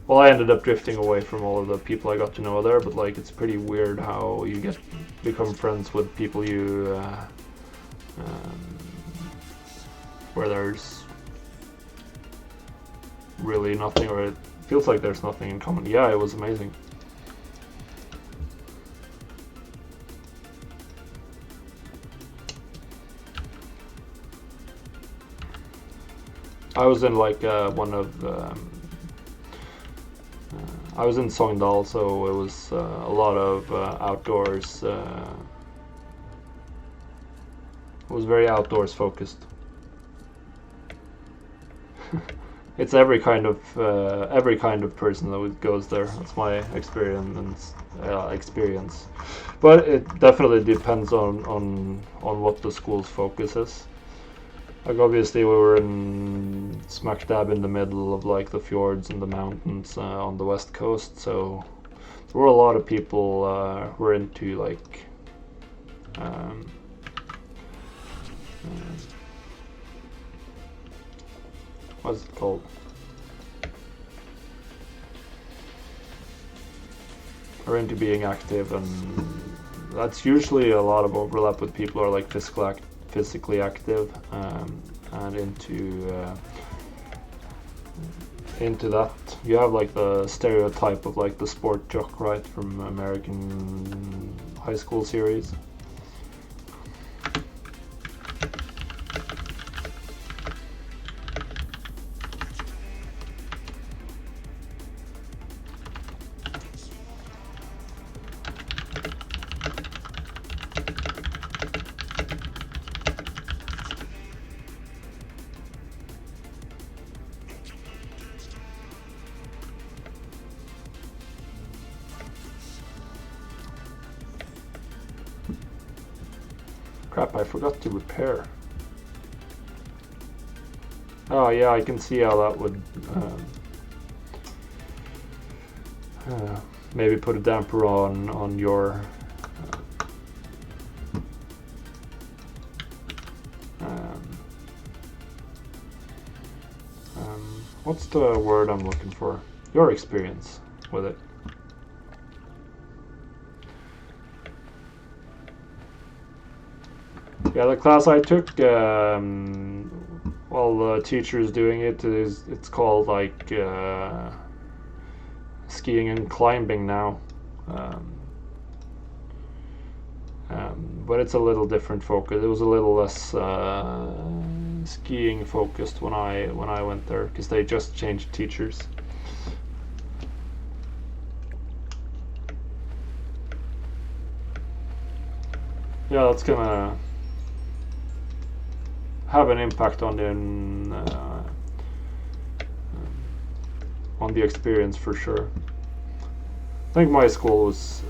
well, I ended up drifting away from all of the people I got to know there, but like it's pretty weird how you become friends with people you where there's really nothing, or it feels like there's nothing in common. Yeah, it was amazing. I was in like one of I was in Sogndal, so it was a lot of outdoors. It was very outdoors focused. It's every kind of person that goes there. That's my experience. But it definitely depends on what the school's focus is. Like obviously we were in smack dab in the middle of like the fjords and the mountains on the west coast, so there were a lot of people who were into like what's it called? Are into being active, and that's usually a lot of overlap with people who are like physically active, and into that. You have like the stereotype of like the sport jock, right, from American high school series. Crap, I forgot to repair. Oh yeah, I can see how that would maybe put a damper on your what's the word I'm looking for? Your experience with it. Yeah, the class I took, all the teachers doing it's called like skiing and climbing now, but it's a little different focus. It was a little less skiing focused when I went there, because they just changed teachers. yeah, that's gonna have an impact on the experience for sure. I think my school was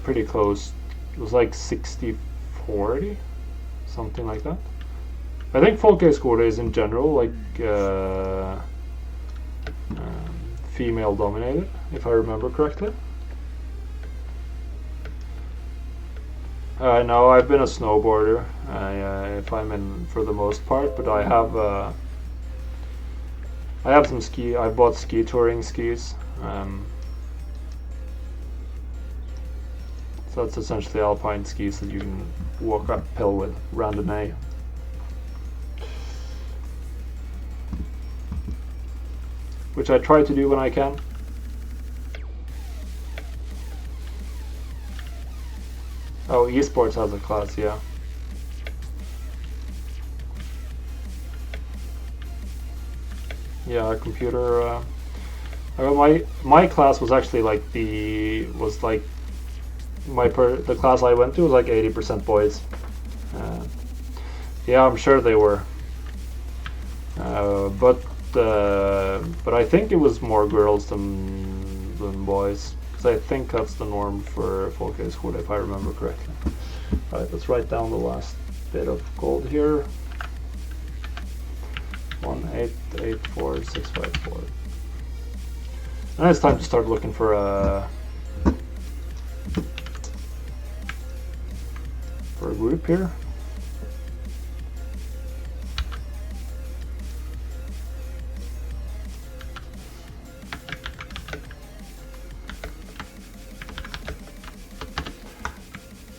pretty close. It was like 60-40, something like that. I think folkhögskola is in general like female dominated, if I remember correctly. No, I've been a snowboarder, if I'm in for the most part, but I have some ski. I bought ski touring skis. So it's essentially alpine skis that you can walk uphill with, randonnée. Which I try to do when I can. Oh, esports has a class, yeah. Yeah, computer. My class was actually like the class I went to was like 80% boys. Yeah, I'm sure they were. But I think it was more girls than boys, because I think that's the norm for folkhögskola, if I remember correctly. All right, let's write down the last bit of gold here. 1884654. And it's time to start looking for a group here.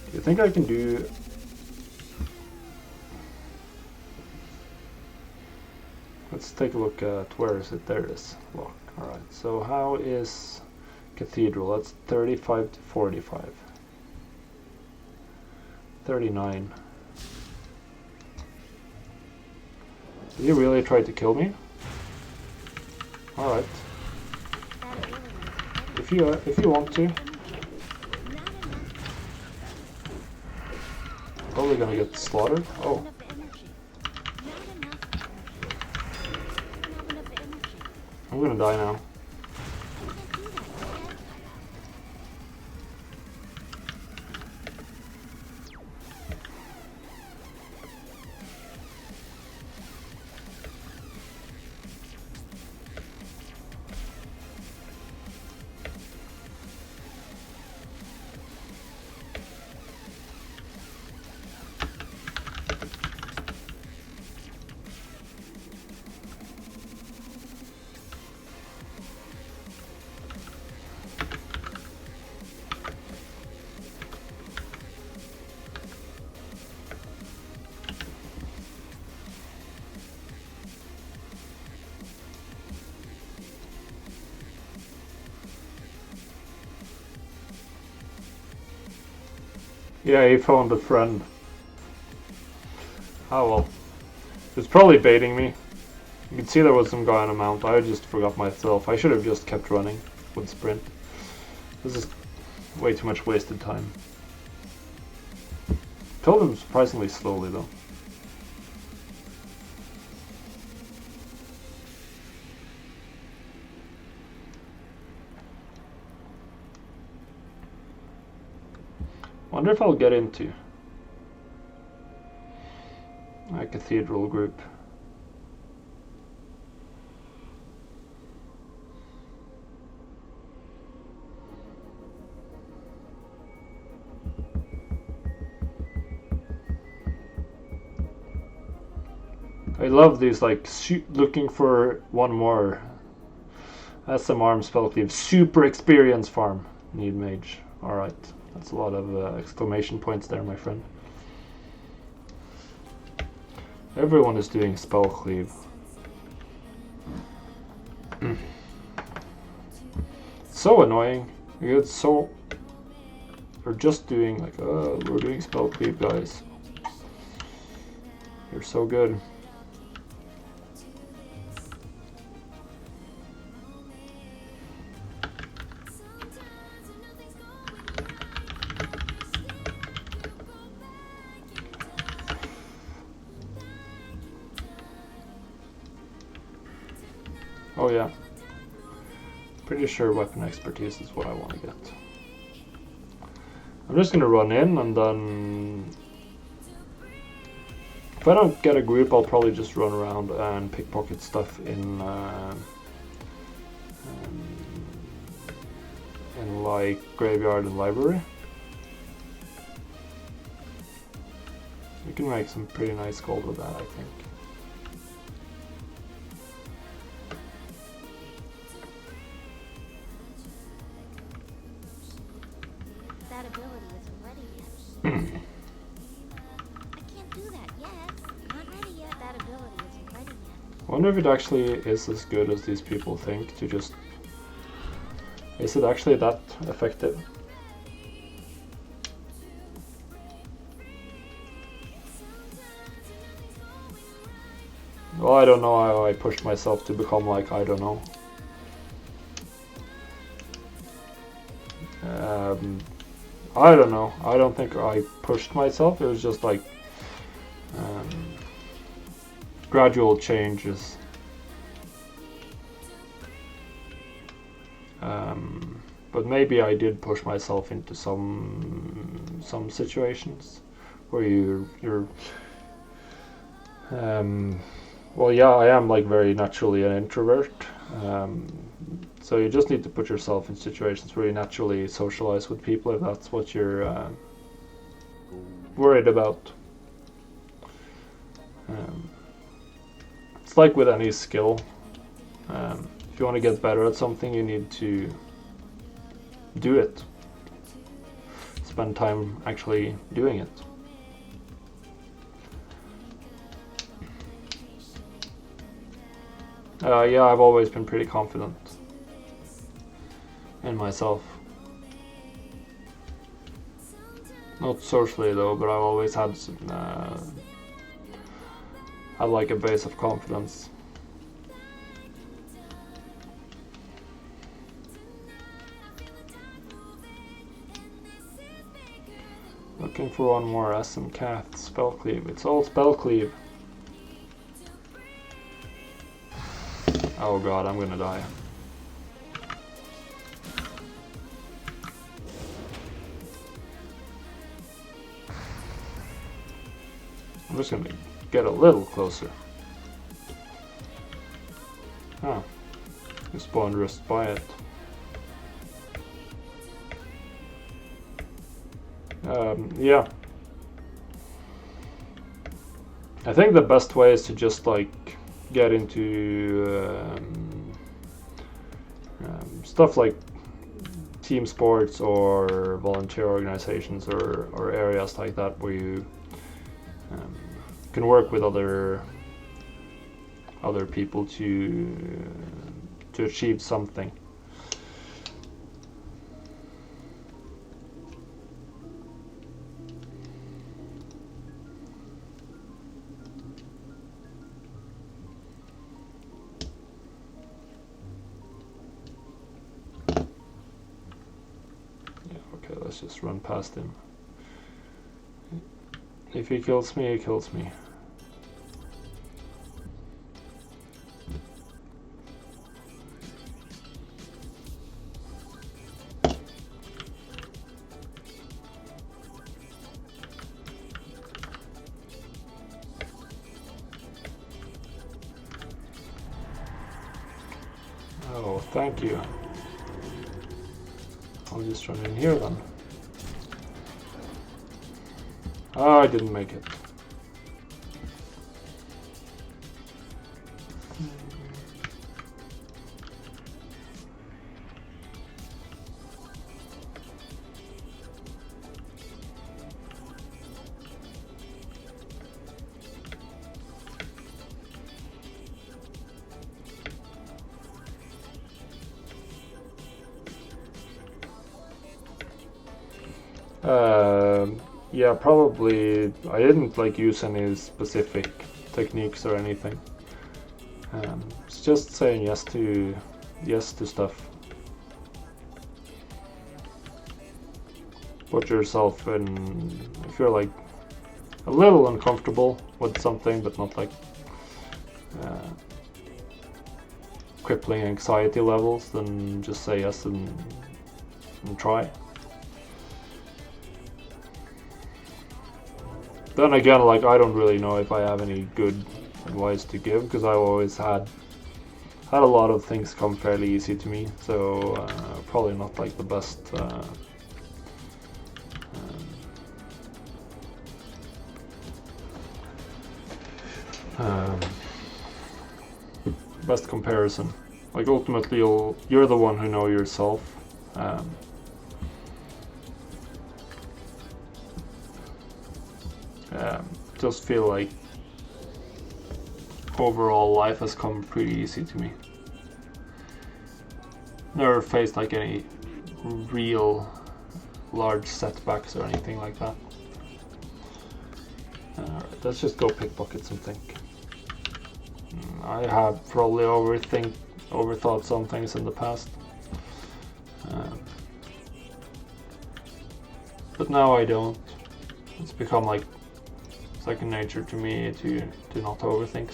Do you think I can do? Let's take a look at where is it? There it is. Lock. All right. So how is cathedral? That's 35 to 45. 39. Did he really try to kill me? All right. If you want to. Probably gonna get slaughtered. Oh. I'm gonna die now. Yeah, he found a friend. Oh well. He was probably baiting me. You could see there was some guy on a mount. I just forgot myself. I should have just kept running with sprint. This is way too much wasted time. Killed him surprisingly slowly though. Wonder if I'll get into a cathedral group. I love these, like, looking for one more. SM arm spell cleave. Super experienced farm. Need mage. Alright. That's a lot of exclamation points there, my friend. Everyone is doing spell cleave. So annoying. You're just doing like, oh, we're doing spell cleave, guys. You're so good. Oh yeah. Pretty sure weapon expertise is what I want to get. I'm just gonna run in and then if I don't get a group, I'll probably just run around and pickpocket stuff in like graveyard and library. You can make some pretty nice gold with that, I think. That ability isn't ready yet. I can't do that yet. Not ready yet. That ability isn't ready yet. I wonder if it actually is as good as these people think to just... Is it actually that effective? Well, I don't know how I pushed myself to become like, I don't know. I don't know. I don't think I pushed myself. It was just like gradual changes. But maybe I did push myself into some situations where you're well, yeah, I am like very naturally an introvert. So you just need to put yourself in situations where you naturally socialize with people if that's what you're worried about. It's like with any skill. If you want to get better at something, you need to do it. Spend time actually doing it. Yeah, I've always been pretty confident in myself. Not socially though, but I've always had like a base of confidence. Looking for one more SM Cath spell cleave. It's all spell cleave. Oh god, I'm gonna die. I'm just gonna get a little closer. Oh, you spawned just by it. Yeah. I think the best way is to just like get into stuff like team sports or volunteer organizations or areas like that where you can work with other people to achieve something. Let's just run past him. If he kills me, he kills me. Oh, thank you. I'll just run in here then. Oh, I didn't make it. Yeah, probably. I didn't like use any specific techniques or anything. It's just saying yes to stuff. Put yourself in. If you're like a little uncomfortable with something, but not like crippling anxiety levels than just say yes and try. Then again, like, I don't really know if I have any good advice to give, because I've always had a lot of things come fairly easy to me, so probably not like the best best comparison. Like, ultimately you're the one who know yourself. Just feel like overall life has come pretty easy to me. Never faced like any real large setbacks or anything like that. Alright, let's just go pickpocket some think. I have probably overthought some things in the past. But now I don't. It's become like second nature to me to not overthink.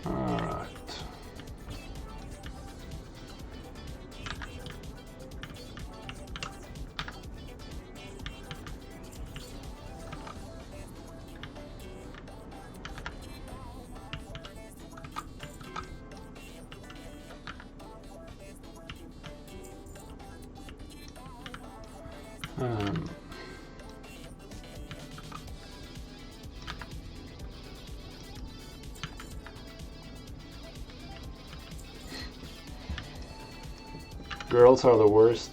Alright. Girls are the worst.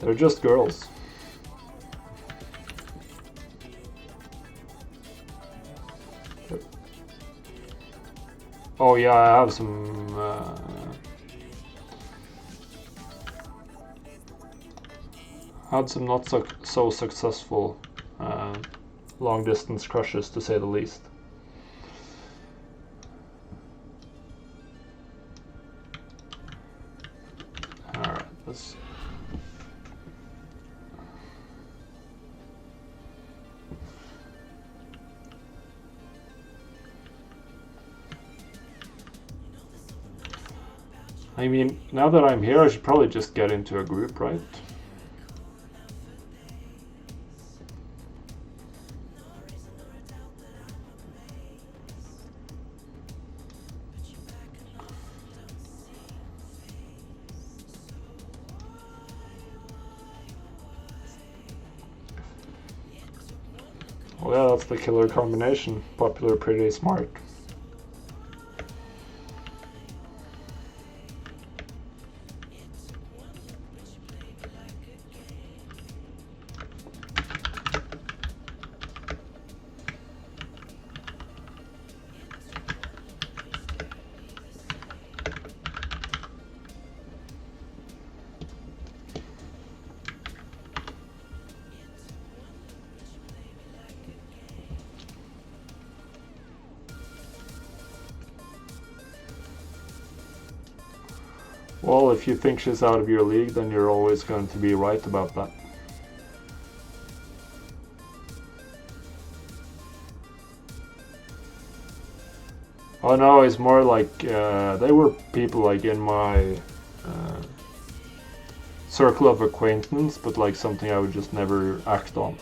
They're just girls. Oh yeah, I have some had some not so successful long distance crushes, to say the least. Alright, let's I mean, now that I'm here, I should probably just get into a group, right? Well, yeah, that's the killer combination. Popular, pretty, smart. Well, if you think she's out of your league, then you're always going to be right about that. Oh no, it's more like they were people like in my circle of acquaintance, but like something I would just never act on.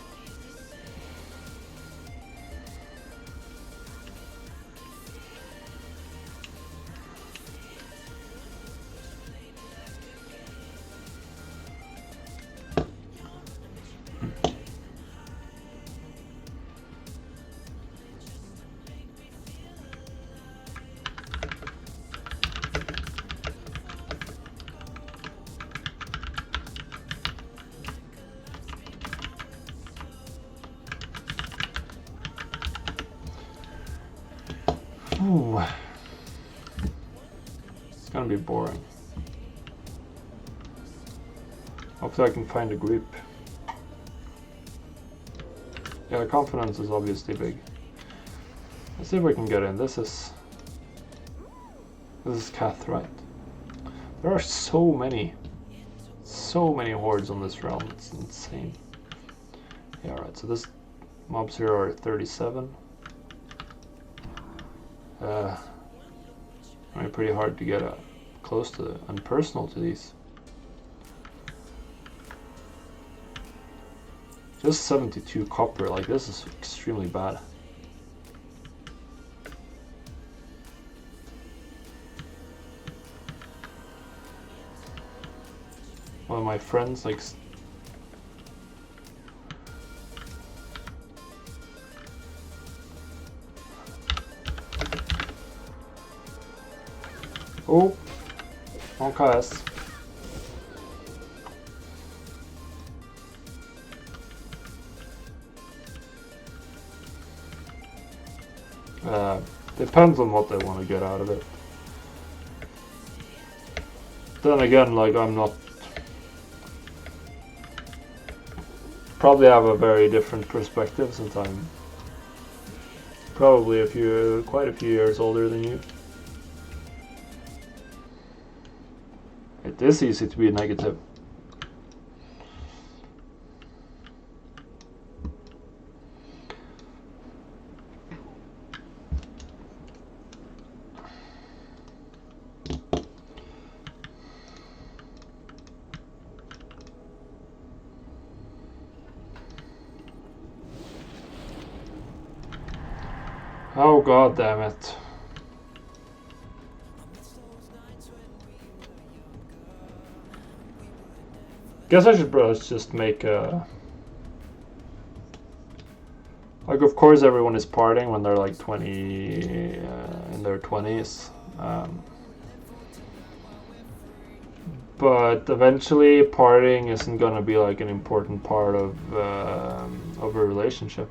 Ooh. It's gonna be boring. Hopefully I can find a group. Yeah, confidence is obviously big. Let's see if we can get in. This is Kath, right? There are so many so many hordes on this realm, it's insane. Yeah, alright, so this mobs here are 37. I mean, pretty hard to get close to and personal to these. Just 72 copper, like this is extremely bad. One of my friends like oh, on cast. Depends on what they want to get out of it. Then again, like I'm not. Probably have a very different perspective since I'm probably quite a few years older than you. It is easy to be negative. Oh god damn it. Guess I should just make a... Like of course everyone is partying when they're like 20, in their 20s. But eventually partying isn't gonna be like an important part of a relationship.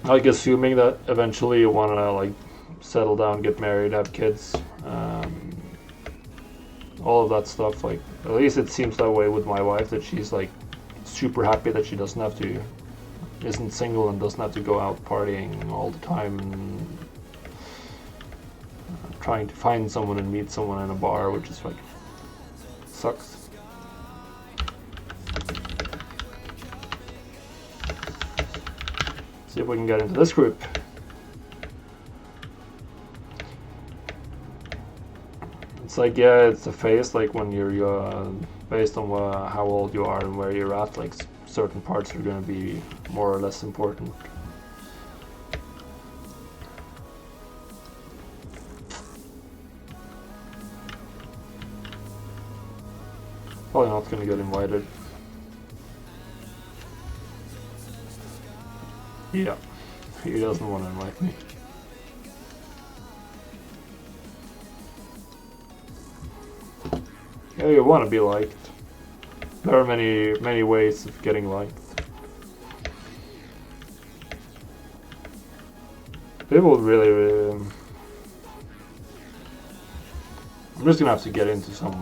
Like assuming that eventually you wanna like settle down, get married, have kids, all of that stuff. Like at least it seems that way with my wife, that she's like super happy that she doesn't have to, isn't single and doesn't have to go out partying all the time and trying to find someone and meet someone in a bar, which is like sucks. See if we can get into this group. It's like, yeah, it's a phase, like when you're based on how old you are and where you're at, like certain parts are going to be more or less important. Probably not going to get invited. Yeah, he doesn't want to invite me. Yeah, you want to be liked. There are many ways of getting liked. People really I'm just gonna have to get into some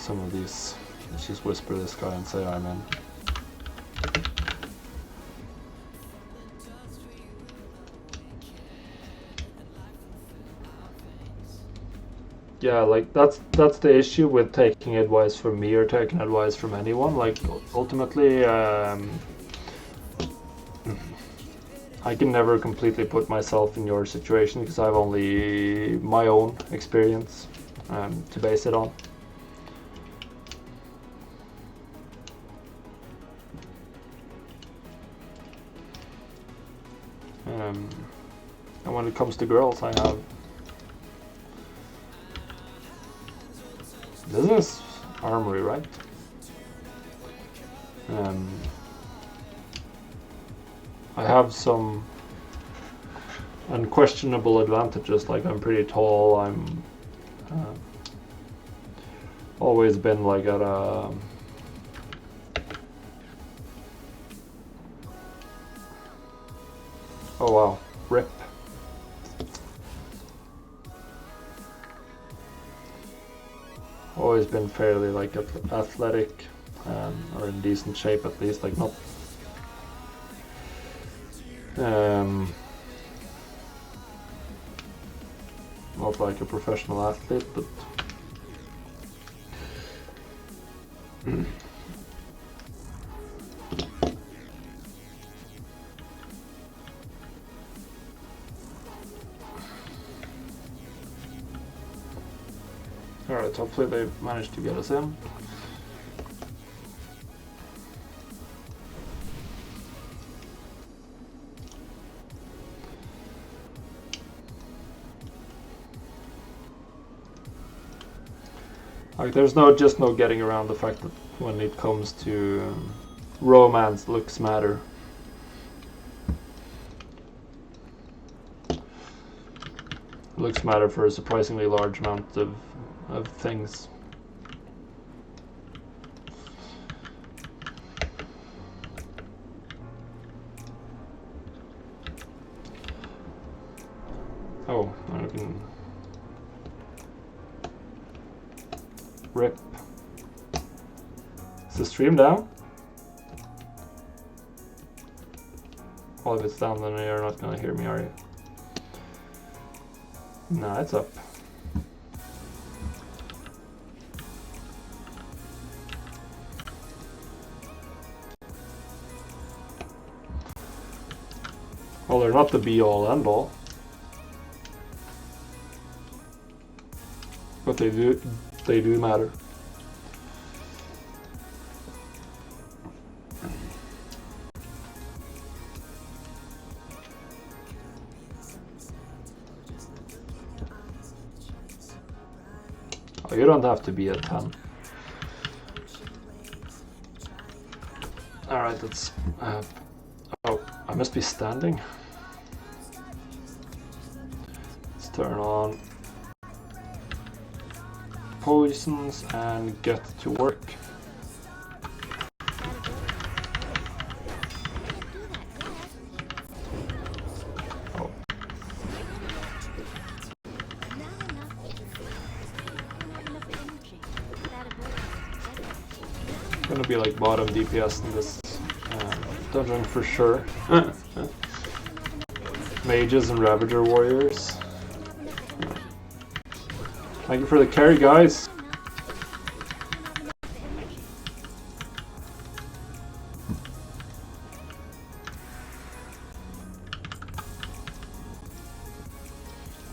of these. Let's just whisper this guy and say I'm in. Yeah, like that's the issue with taking advice from me or taking advice from anyone. Like ultimately, I can never completely put myself in your situation because I have only my own experience to base it on. And when it comes to girls, I have. This is armory, right? I have some unquestionable advantages, like I'm pretty tall, I'm always been like at a oh wow, rip. Always been fairly like athletic, or in decent shape at least, like not not like a professional athlete, but Alright, hopefully they managed to get us in. Like, there's just no getting around the fact that when it comes to romance, looks matter. Looks matter for a surprisingly large amount of things. Oh, I can rip. Is the stream down? Well, if it's down, then you're not gonna hear me, are you? Nah, it's up. Well, they're not the be-all, end-all. But they do matter. Oh, you don't have to be at 10. Alright, let's... oh, I must be standing. Let's turn on poisons and get to work. Oh. Gonna be like bottom DPS in this dungeon for sure. Mages and Ravager warriors. Thank you for the carry, guys.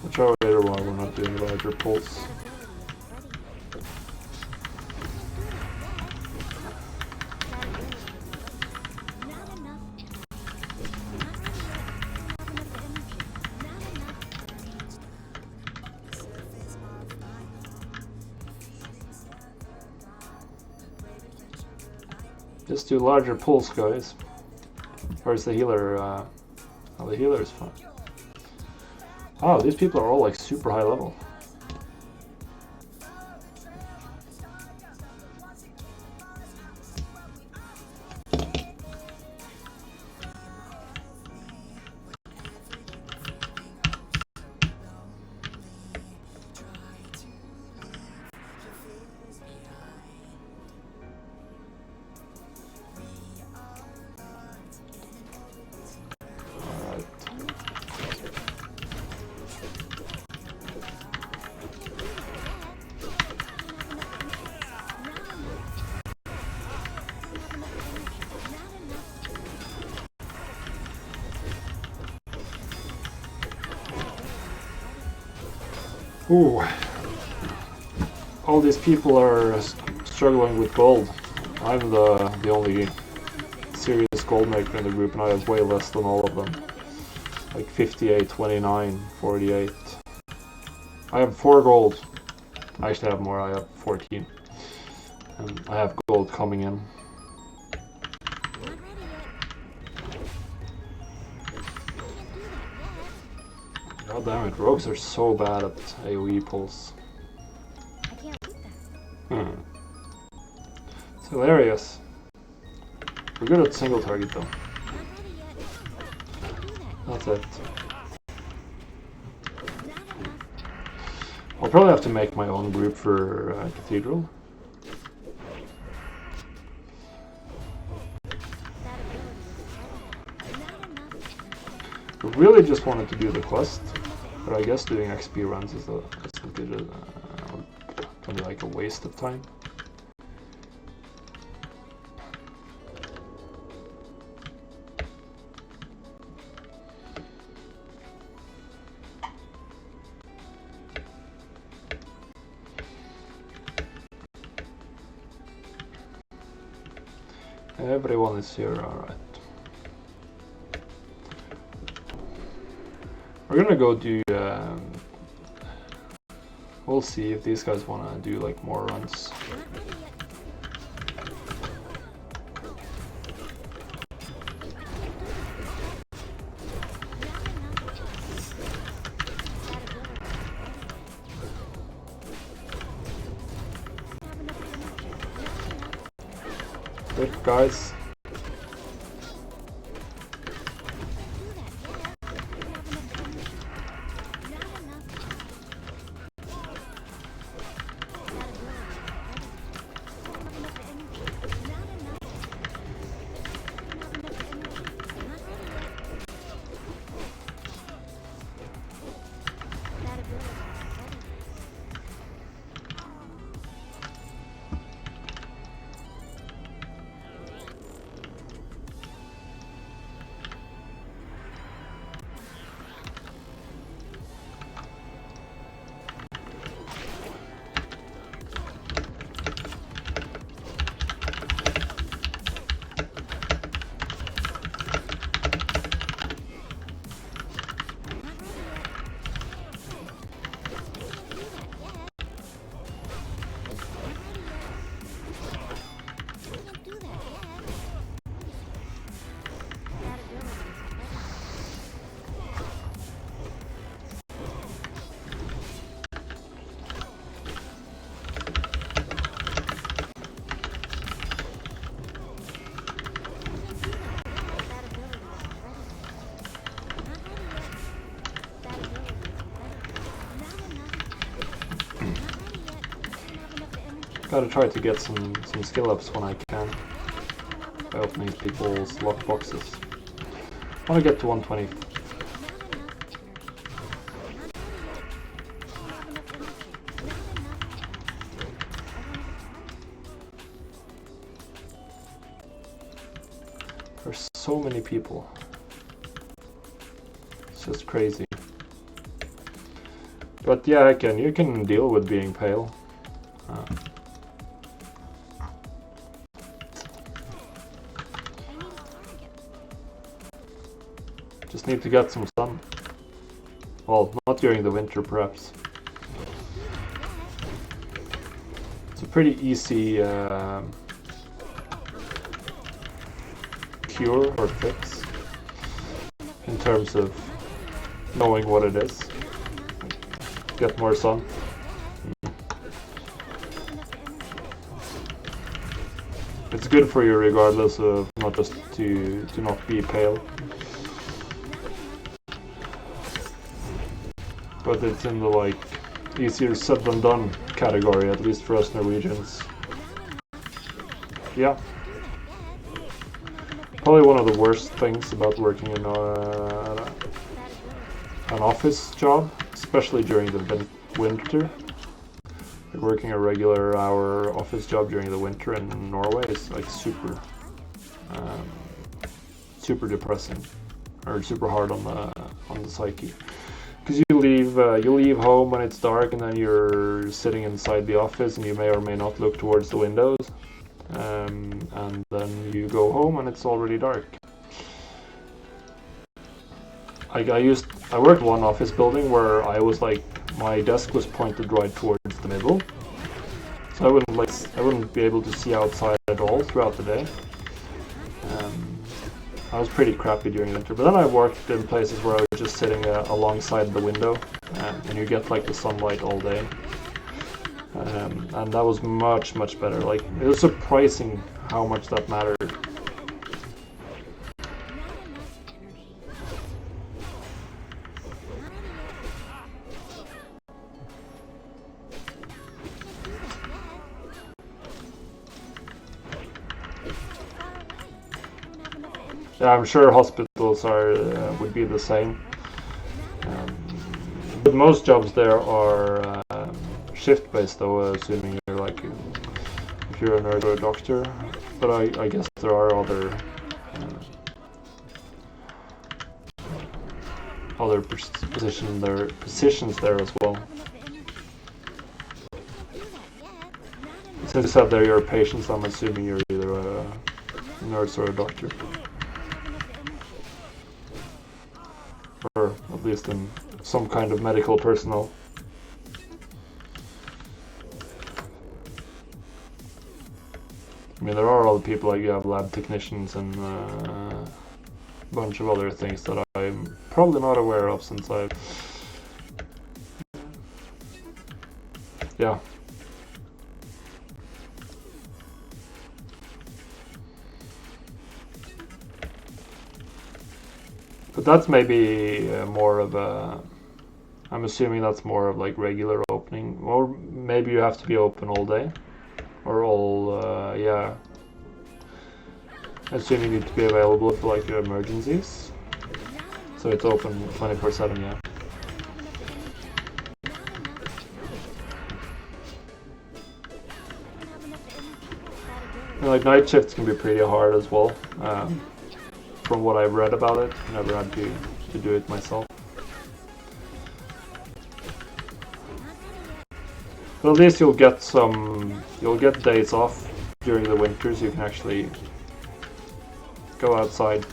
I'll try later while we're not doing larger pulls. Just do larger pulls, guys. Where's the healer? Oh, the healer is fine. Oh, these people are all like super high level. Ooh. All these people are struggling with gold. I'm the only serious gold maker in the group, and I have way less than all of them. Like 58, 29, 48. I have 4 gold. I actually have more, I have 14. And I have gold coming in. God damn it, rogues are so bad at AoE pulls. It's hilarious. We're good at single target though. That's it. I'll probably have to make my own group for Cathedral. I really just wanted to do the quest, but I guess doing XP runs is gonna be like a waste of time. Everyone is here, alright. We're gonna go do, we'll see if these guys wanna do like more runs. Good guys. Gotta try to get some skill ups when I can by opening people's lockboxes. I wanna get to 120. There's so many people. It's just crazy. But yeah, you can deal with being pale. Just need to get some sun. Well, not during the winter, perhaps. It's a pretty easy cure or fix in terms of knowing what it is. Get more sun. It's good for you regardless of not just to not be pale. But it's in the like easier said than done category, at least for us Norwegians. Yeah. Probably one of the worst things about working in an office job, especially during the winter. Like working a regular hour office job during the winter in Norway is like super depressing, or super hard on the psyche. Because you leave home when it's dark, and then you're sitting inside the office, and you may or may not look towards the windows, and then you go home and it's already dark. I worked in one office building where I was like, my desk was pointed right towards the middle, so I wouldn't be able to see outside at all throughout the day. I was pretty crappy during winter, but then I worked in places where I was just sitting alongside the window, and you get like the sunlight all day, and that was much better. Like, it was surprising how much that mattered. Yeah, I'm sure hospitals would be the same. But most jobs there are shift-based, though, assuming you're like, if you're a nurse or a doctor. But I guess there are other positions there as well. Since you said they're your patients, I'm assuming you're either nurse or a doctor. Or at least in some kind of medical personnel. I mean, there are other people, like you have lab technicians and a bunch of other things that I'm probably not aware of since I've... Yeah. But that's maybe more of a... I'm assuming that's more of like regular opening. Or maybe you have to be open all day. Or all, yeah. I assume you need to be available for like your emergencies. So it's open 24/7, yeah. And like night shifts can be pretty hard as well. From what I've read about it, never had to do it myself. But at least you'll get days off during the winter, so you can actually go outside,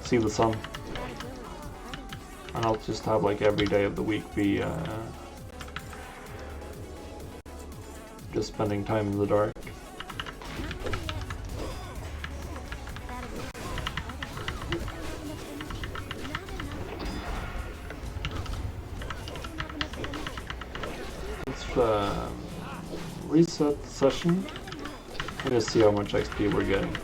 see the sun, and I'll just have like every day of the week be just spending time in the dark. Reset session. Let's see how much XP we're getting.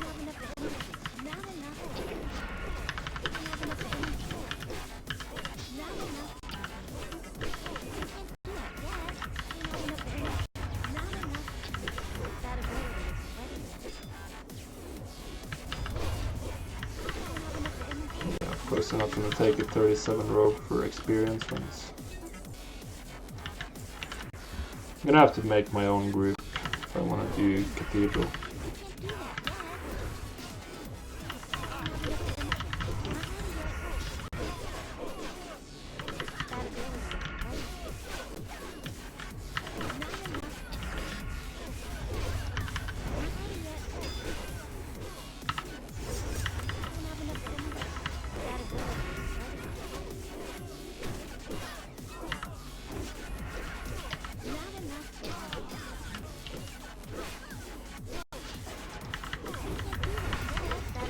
Yeah, of course I'm not going to take a 37 rogue for experience points. I'm gonna have to make my own group if I want to do Cathedral.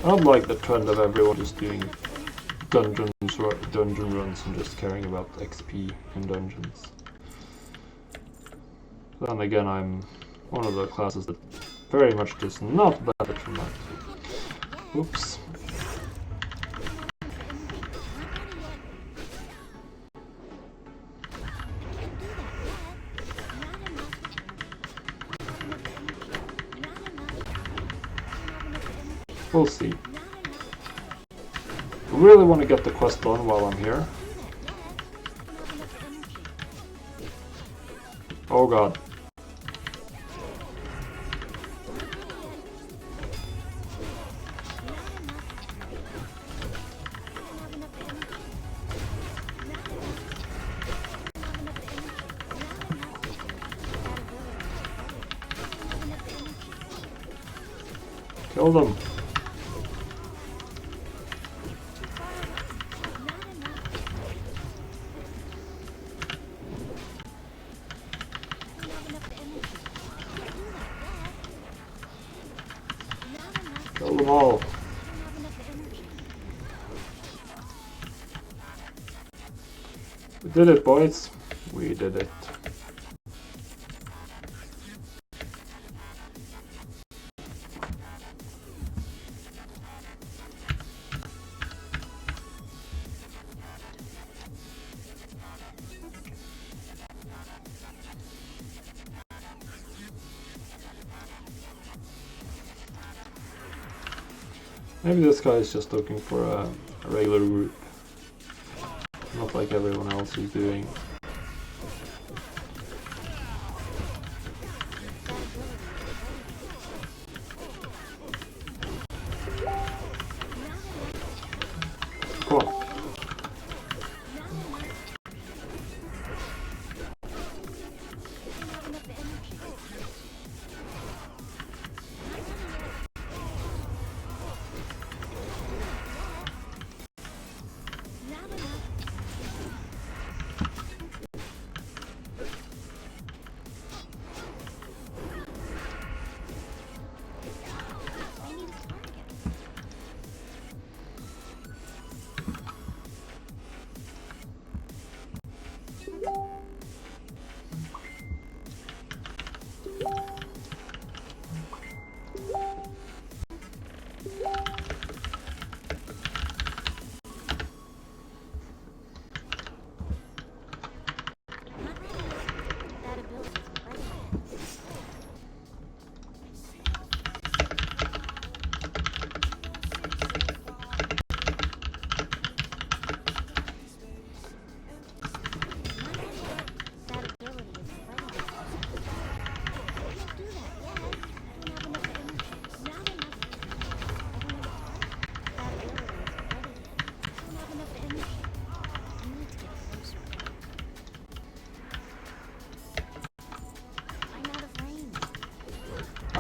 I don't like the trend of everyone just doing dungeon runs and just caring about XP in dungeons. Then again, I'm one of the classes that very much does not benefit from that. Oops. We'll see. I really want to get the quest done while I'm here. Oh god. Kill them. Kill them all. We did it, boys. We did it. Maybe this guy is just looking for a regular group, not like everyone else is doing. Come on.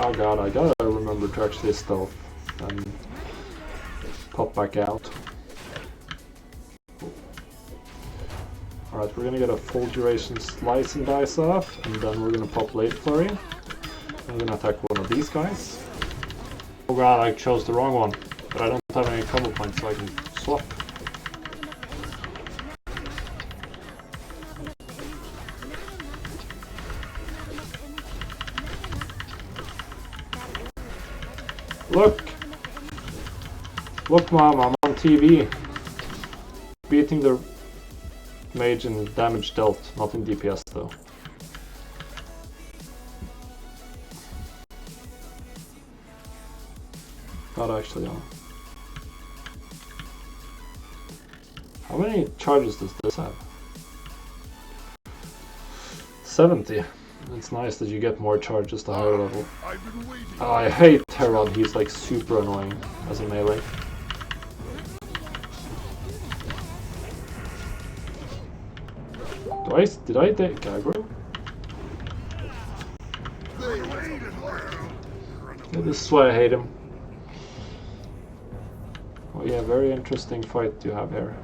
Oh god, I gotta remember to actually stealth and pop back out. Alright, we're gonna get a full duration slice and dice off, and then we're gonna pop late flurry. I'm gonna attack one of these guys. Oh god, I chose the wrong one, but I don't have any combo points so I can swap. Look! Look, Mom, I'm on TV. Beating the mage in damage dealt, not in DPS though. Not actually on. How many charges does this have? 70. It's nice that you get more charges the higher level. Oh, I hate Herod, he's like super annoying as a melee. Did I take aggro? Yeah, this is why I hate him. Oh yeah, very interesting fight you have here.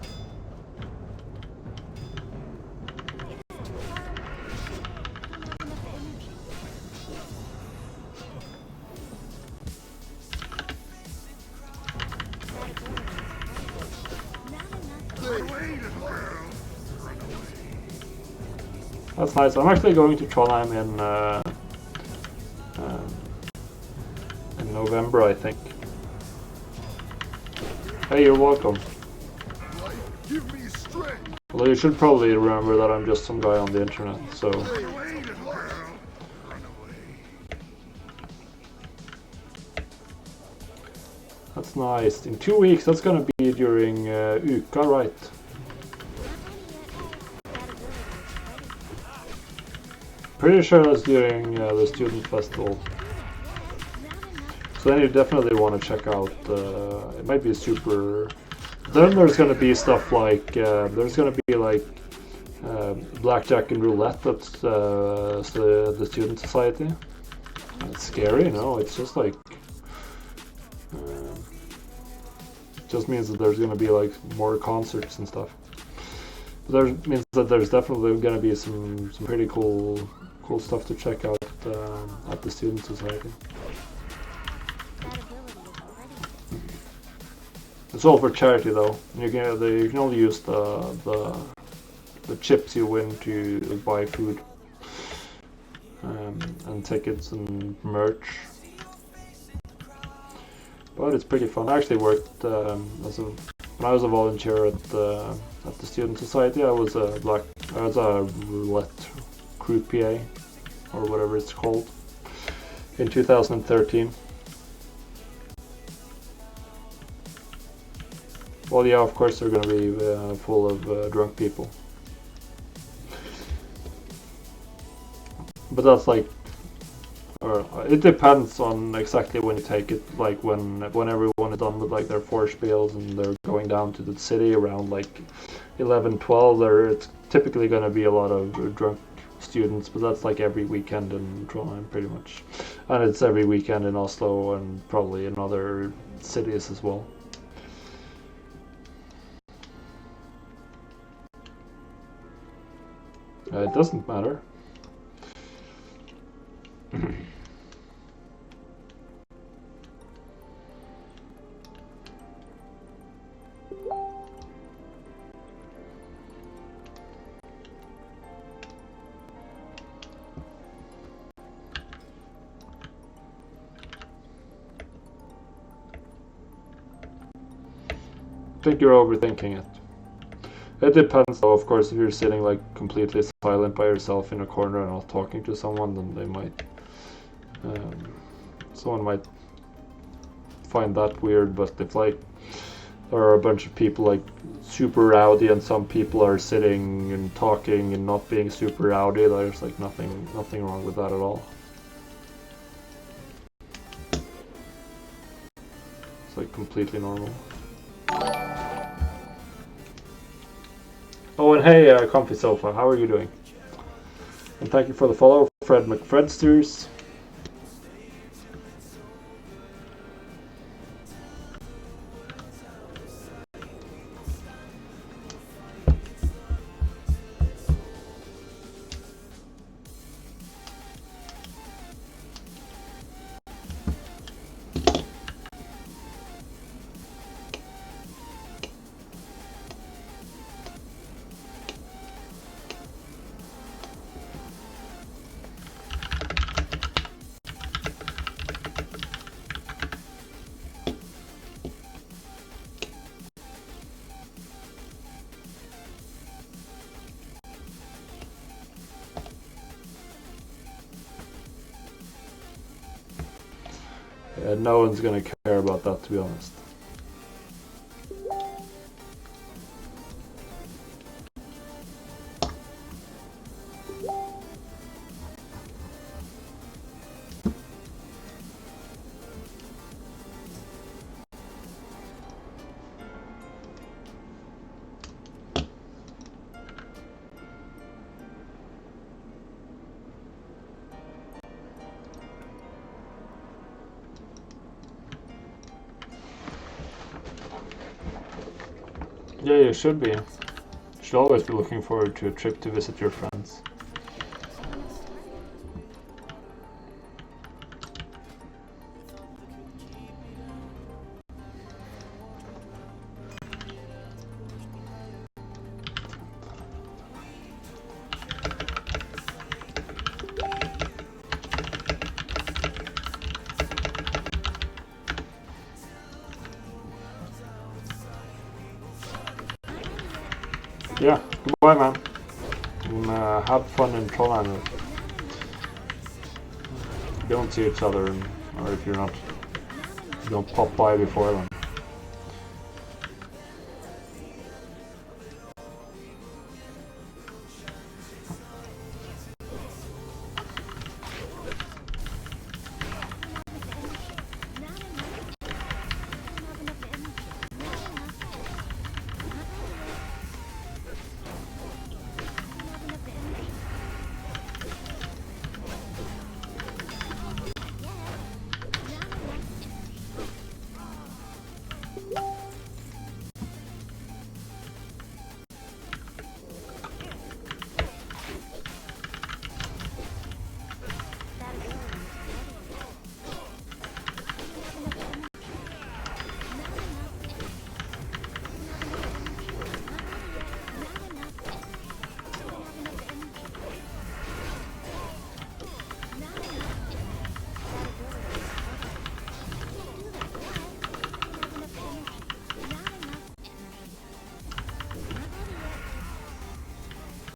That's nice. I'm actually going to Trondheim in November, I think. Hey, you're welcome. Although you should probably remember that I'm just some guy on the internet, so... That's nice. In 2 weeks, that's gonna be during Uka, right? Pretty sure that's during the student festival. So then you definitely want to check out, it might be super... Then there's going to be stuff like, there's going to be like blackjack and roulette at the student society. It's scary, no, it's just like... it just means that there's going to be like more concerts and stuff. There means that there's definitely going to be some pretty cool stuff to check out at the student society. It's all for charity though. You can only use the chips you win to buy food and tickets and merch. But it's pretty fun. I actually worked when I was a volunteer at the student society. I was a roulette croupier, or whatever it's called, in 2013. Well, yeah, of course they're going to be full of drunk people. But that's like, it depends on exactly when you take it. Like when everyone is done with like their vorspiels and they're going down to the city around like 11, 12, it's typically going to be a lot of drunk students. But that's like every weekend in Trondheim, pretty much, and it's every weekend in Oslo and probably in other cities as well. It doesn't matter. I think you're overthinking it. It depends though, of course. If you're sitting like completely silent by yourself in a corner and not talking to someone, then they might someone might find that weird. But if like there are a bunch of people like super rowdy and some people are sitting and talking and not being super rowdy, there's like nothing wrong with that at all. It's like completely normal. Oh, and hey, Comfy Sofa, how are you doing? And thank you for the follow, Fred McFredsters. No one's gonna care about that, to be honest. Yeah, you should be. You should always be looking forward to a trip to visit your friends. Yeah, goodbye, man. And, have fun in Trondheim. Don't see each other, or if you're not, don't pop by before then.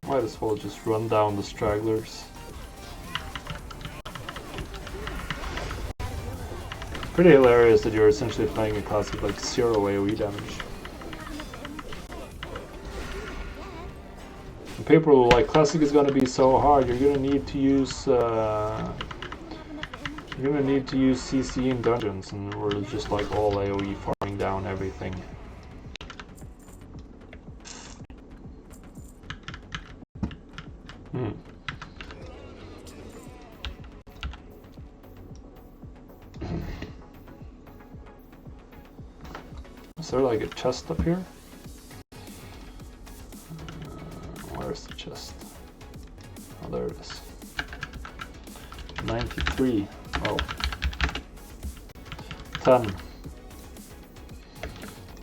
Might as well just run down the stragglers. Pretty hilarious that you're essentially playing a class with like 0 AoE damage. And people are like, classic is gonna be so hard, you're gonna need to use CC in dungeons, and we're just like all AoE farming down everything. Is there like a chest up here? Where's the chest? Oh, there it is. 93. Oh. 10.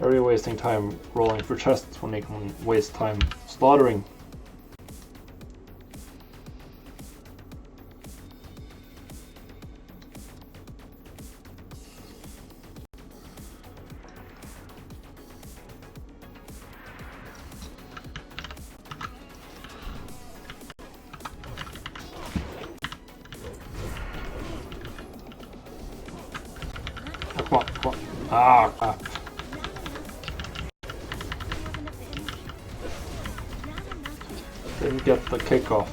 Are you wasting time rolling for chests when you can waste time slaughtering? Come on, come on. Ah, crap. Didn't get the kickoff.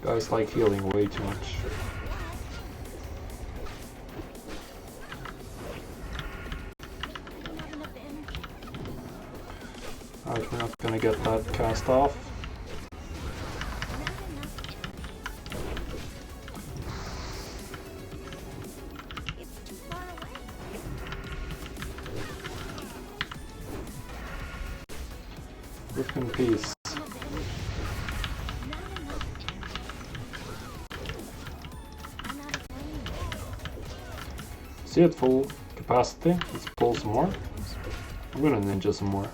Guys like healing way too much. Alright, we're not gonna get that cast off. Rip in peace. See at full capacity. Let's pull some more. I'm gonna ninja some more.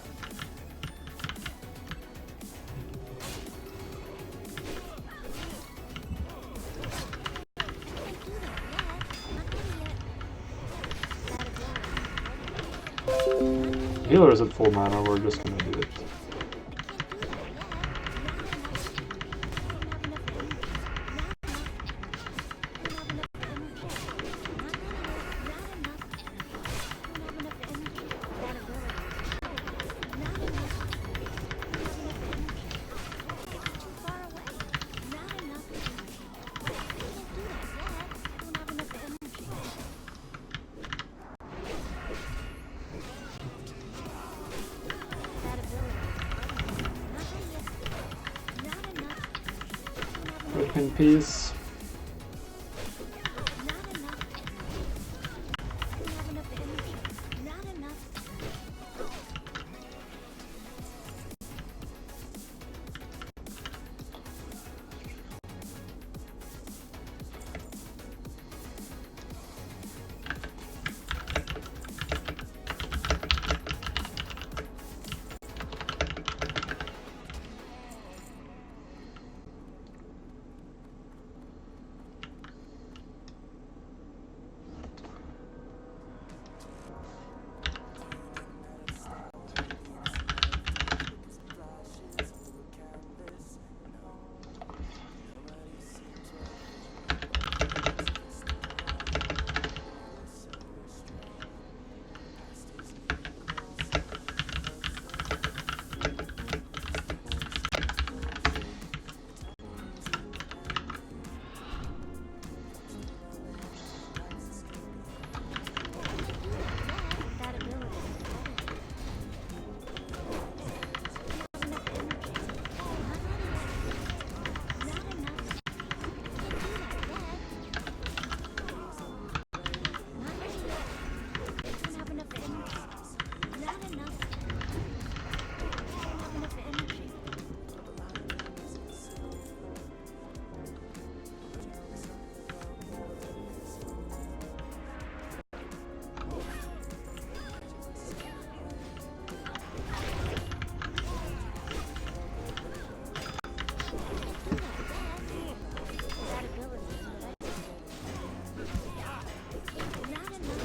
Healer is at full mana, we're just gonna do it. Rip in peace.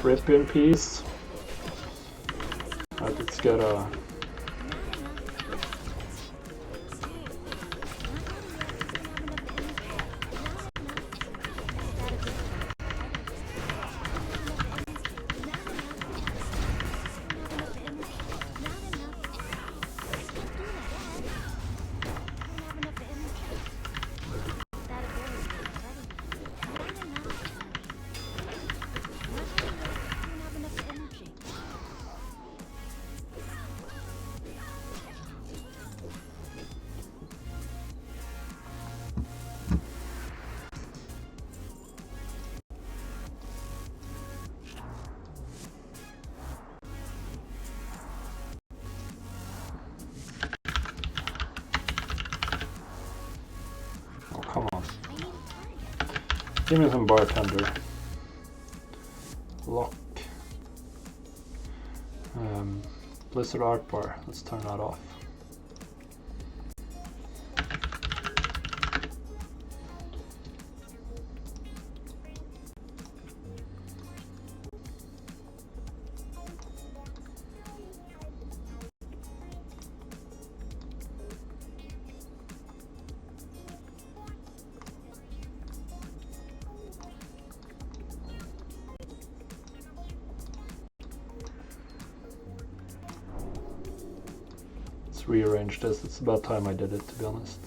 Rip in peace. Alright, let's get a... Oh, come on. Give me some bartender. Lock. Blizzard art bar. Let's turn that off. Rearrange this. It's about time I did it, to be honest.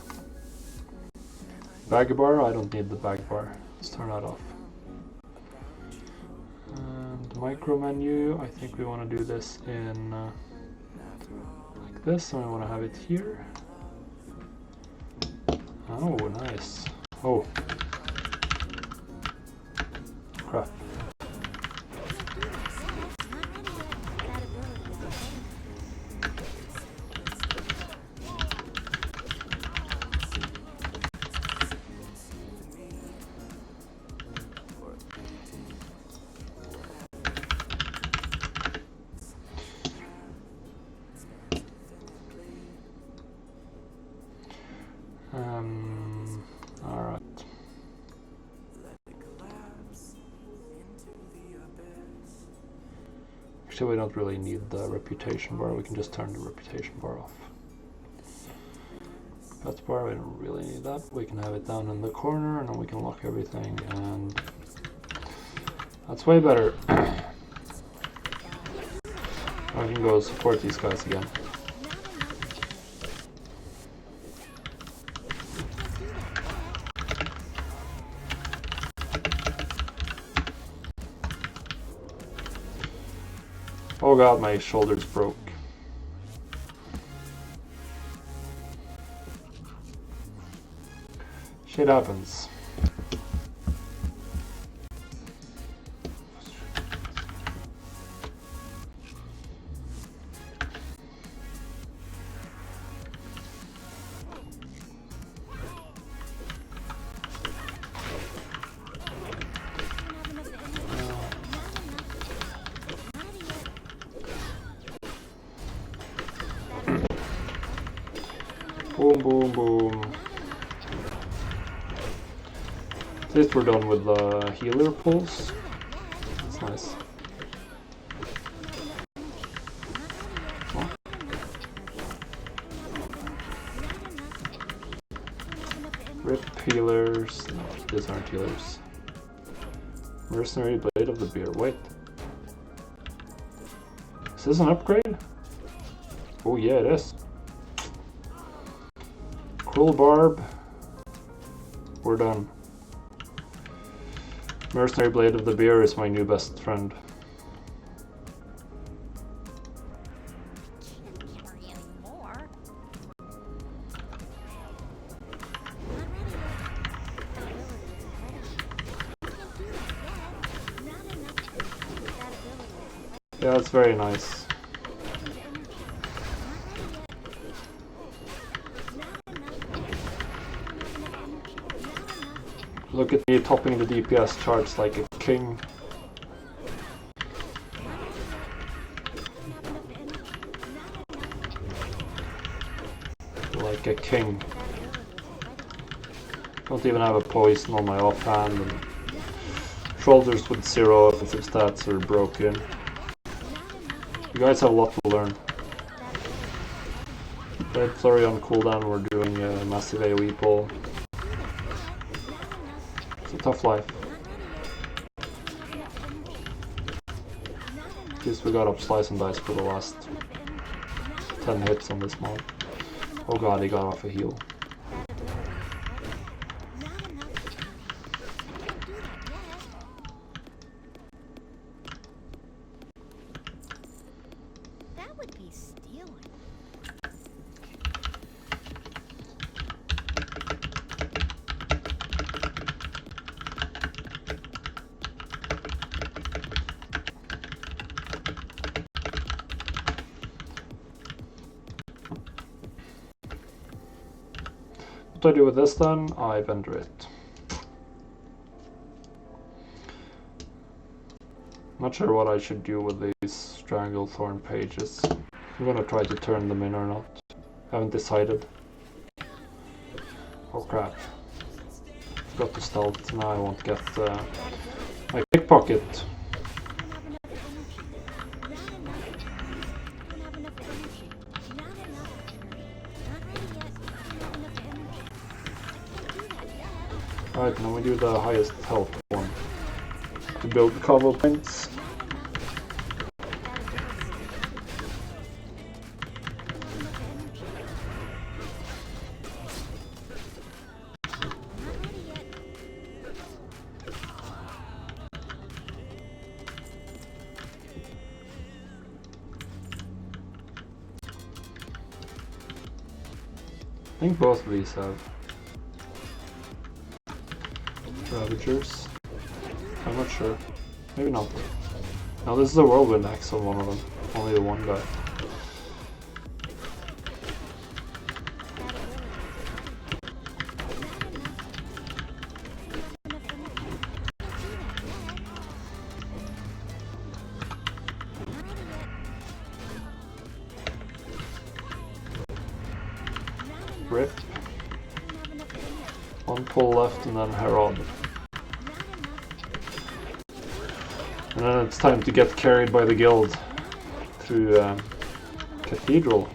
Bag bar, I don't need the bag bar. Let's turn that off. And micro menu, I think we want to do this in like this, and I want to have it here. Oh, nice. Oh. Crap. Actually, we don't really need the reputation bar. We can just turn the reputation bar off. Pet bar, we don't really need that. We can have it down in the corner, and then we can lock everything, and that's way better. I can go support these guys again. Oh god, my shoulders broke. Shit happens. Boom, boom, boom. At least we're done with the healer pulls. That's nice. Oh. Rip healers. No, these aren't healers. Mercenary Blade of the Beer. Wait. Is this an upgrade? Oh yeah, it is. Cruel Barb. We're done. Mercenary Blade of the Beer is my new best friend. Can't carry anymore. Yeah, it's very nice. Look at me topping the DPS charts like a king. Like a king. Don't even have a poison on my offhand, and shoulders with 0 offensive stats are broken. You guys have a lot to learn. Red Flurry on cooldown, we're doing a massive AoE pull. It's a tough life. At least we got up Slice and Dice for the last 10 hits on this mob. Oh god, he got off a heal. That would be stealing. What do I do with this then? I vendor it. Not sure what I should do with these Stranglethorn pages. I'm gonna try to turn them in or not. Haven't decided. Oh crap. Got the stealth, now I won't get my pickpocket. Right, now we do the highest health one. To build the combo points. I think both of these have Ravagers. I'm not sure. Maybe not. No, this is a Whirlwind Axe on one of them. Only the one guy. Rip. One pull left and then Herald. And then it's time to get carried by the guild. through Cathedral.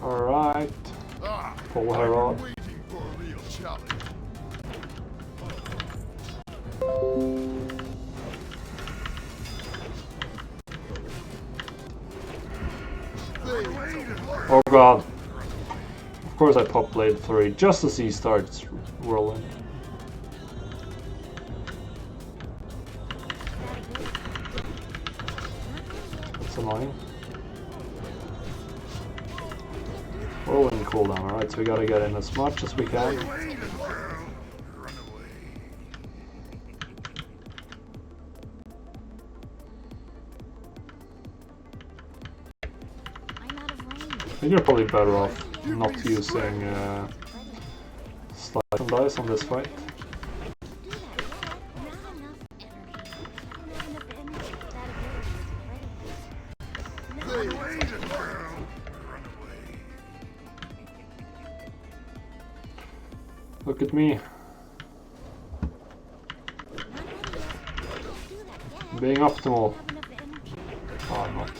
Alright. Pull her on. Waiting for a real challenge. Oh god. Of course I pop Blade 3 just as he starts rolling. That's annoying. Rolling cooldown, alright, so we gotta get in as much as we can. I think you're probably better off not using slice and dice on this fight. Look at me. Being optimal. Oh, I'm not.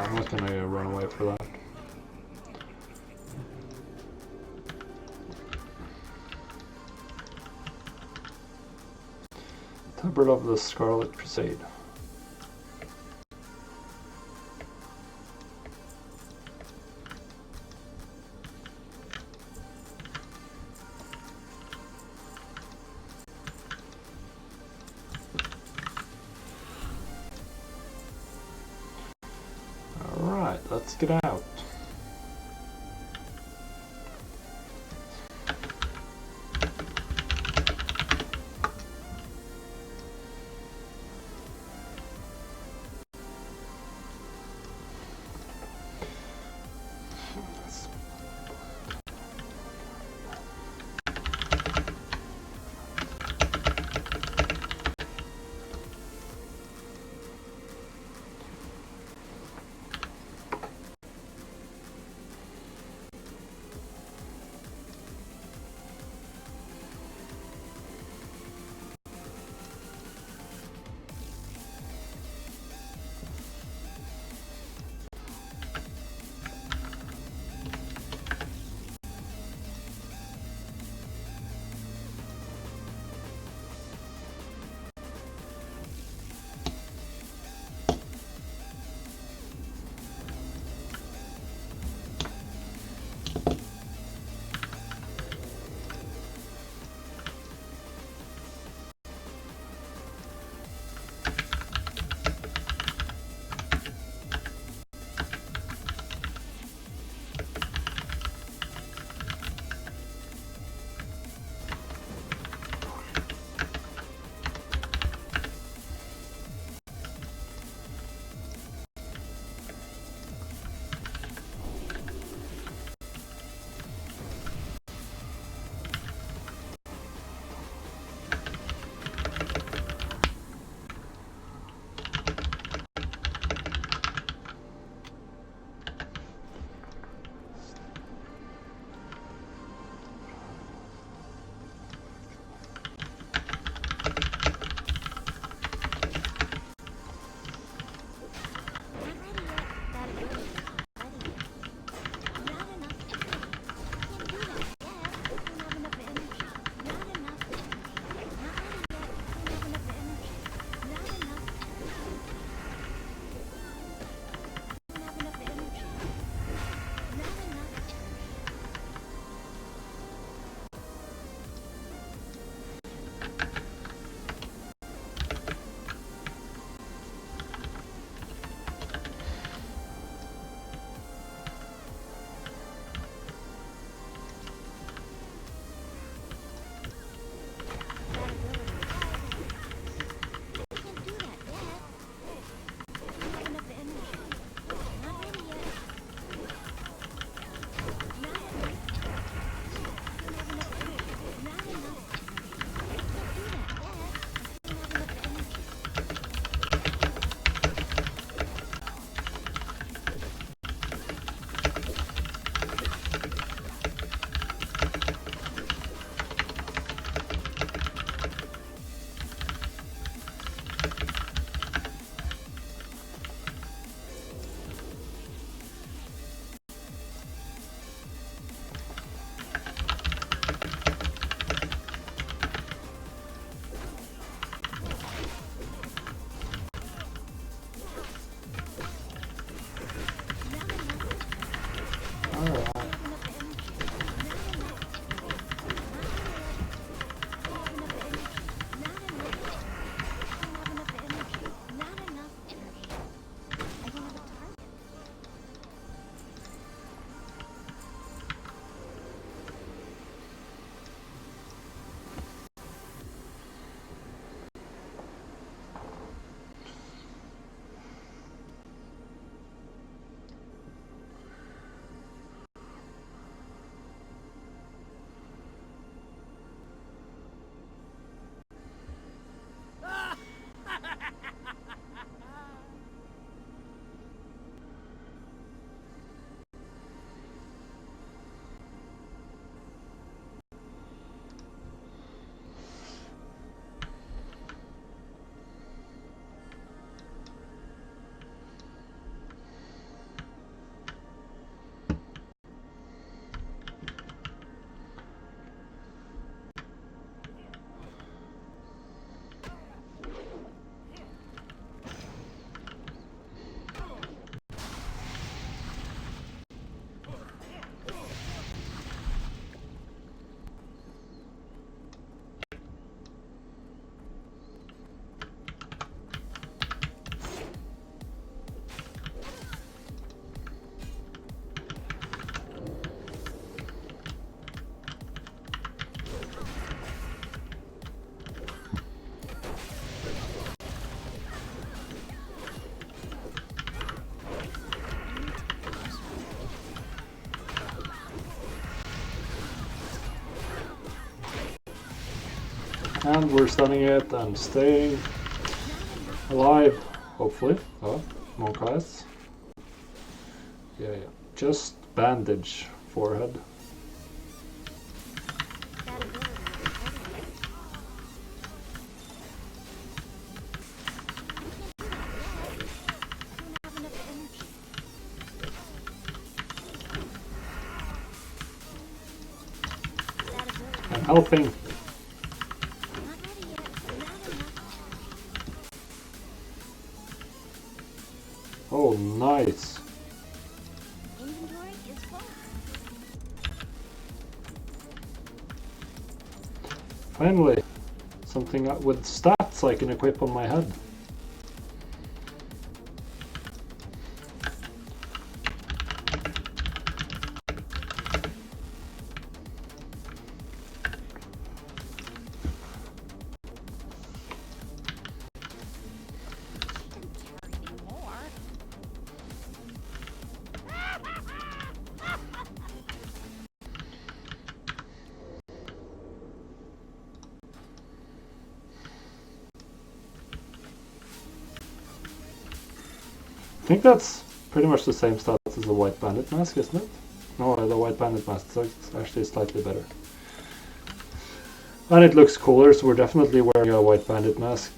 I'm not gonna run away for that. Tabard of the Scarlet Crusade. Alright, let's get out. Alright. And we're stunning it and staying alive, hopefully. Oh, more casts. Yeah. Just bandage forehead. I'm helping. Oh, nice. Inventory is full. Finally, something with stats I can equip on my head. I think that's pretty much the same stats as the white bandit mask, isn't it? No, the white bandit mask is actually slightly better. And it looks cooler, so we're definitely wearing a white bandit mask.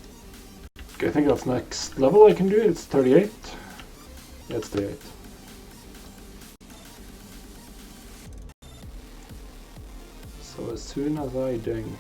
I think that's next level I can do. It's 38. Yeah, it's 38. So as soon as I ding.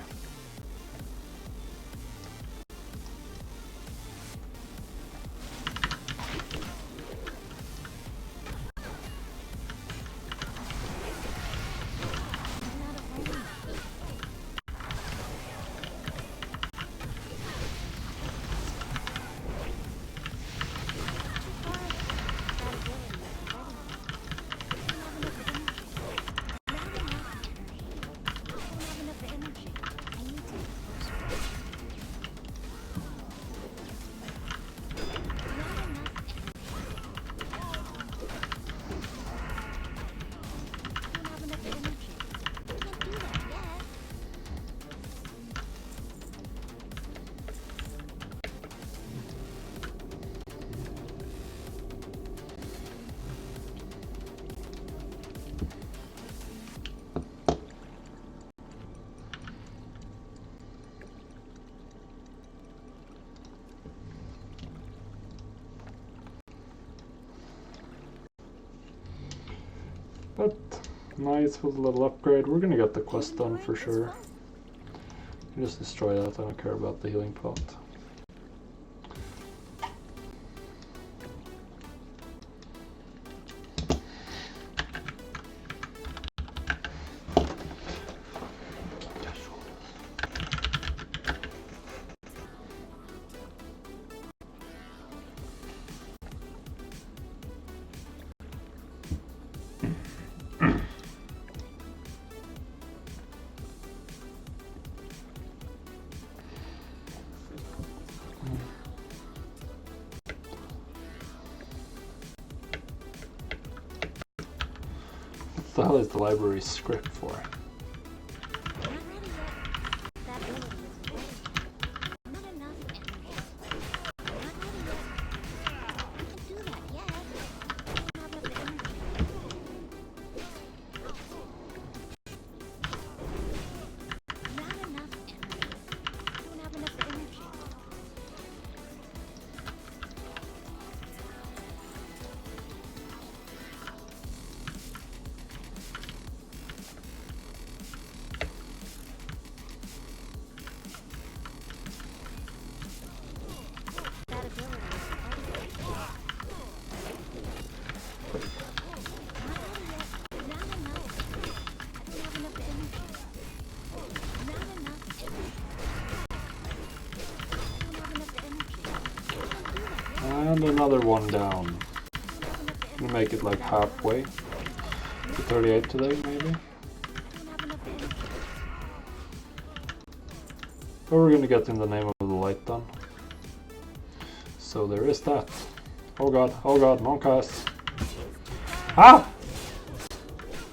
But nice with a little upgrade. We're gonna get the quest done for sure. Just destroy that, I don't care about the healing pot. the hell is the library script for? Not ready yet. That ability isn't ready. Not enough energy. Not ready yet. I can't do that yet. I don't have enough energy. Not enough energy. I don't have enough energy. That ability isn't ready yet. Not ready yet. Not enough energy. I don't have enough energy. Not enough energy. I don't have enough energy. I can't do that yet. And another one down. I don't have enough We'll energy. make it like halfway. To 38 today, maybe? I don't have enough energy. But we're gonna get in the name of the light done. So there is that. Oh god, Monkas. Ah! Not ready yet. Can't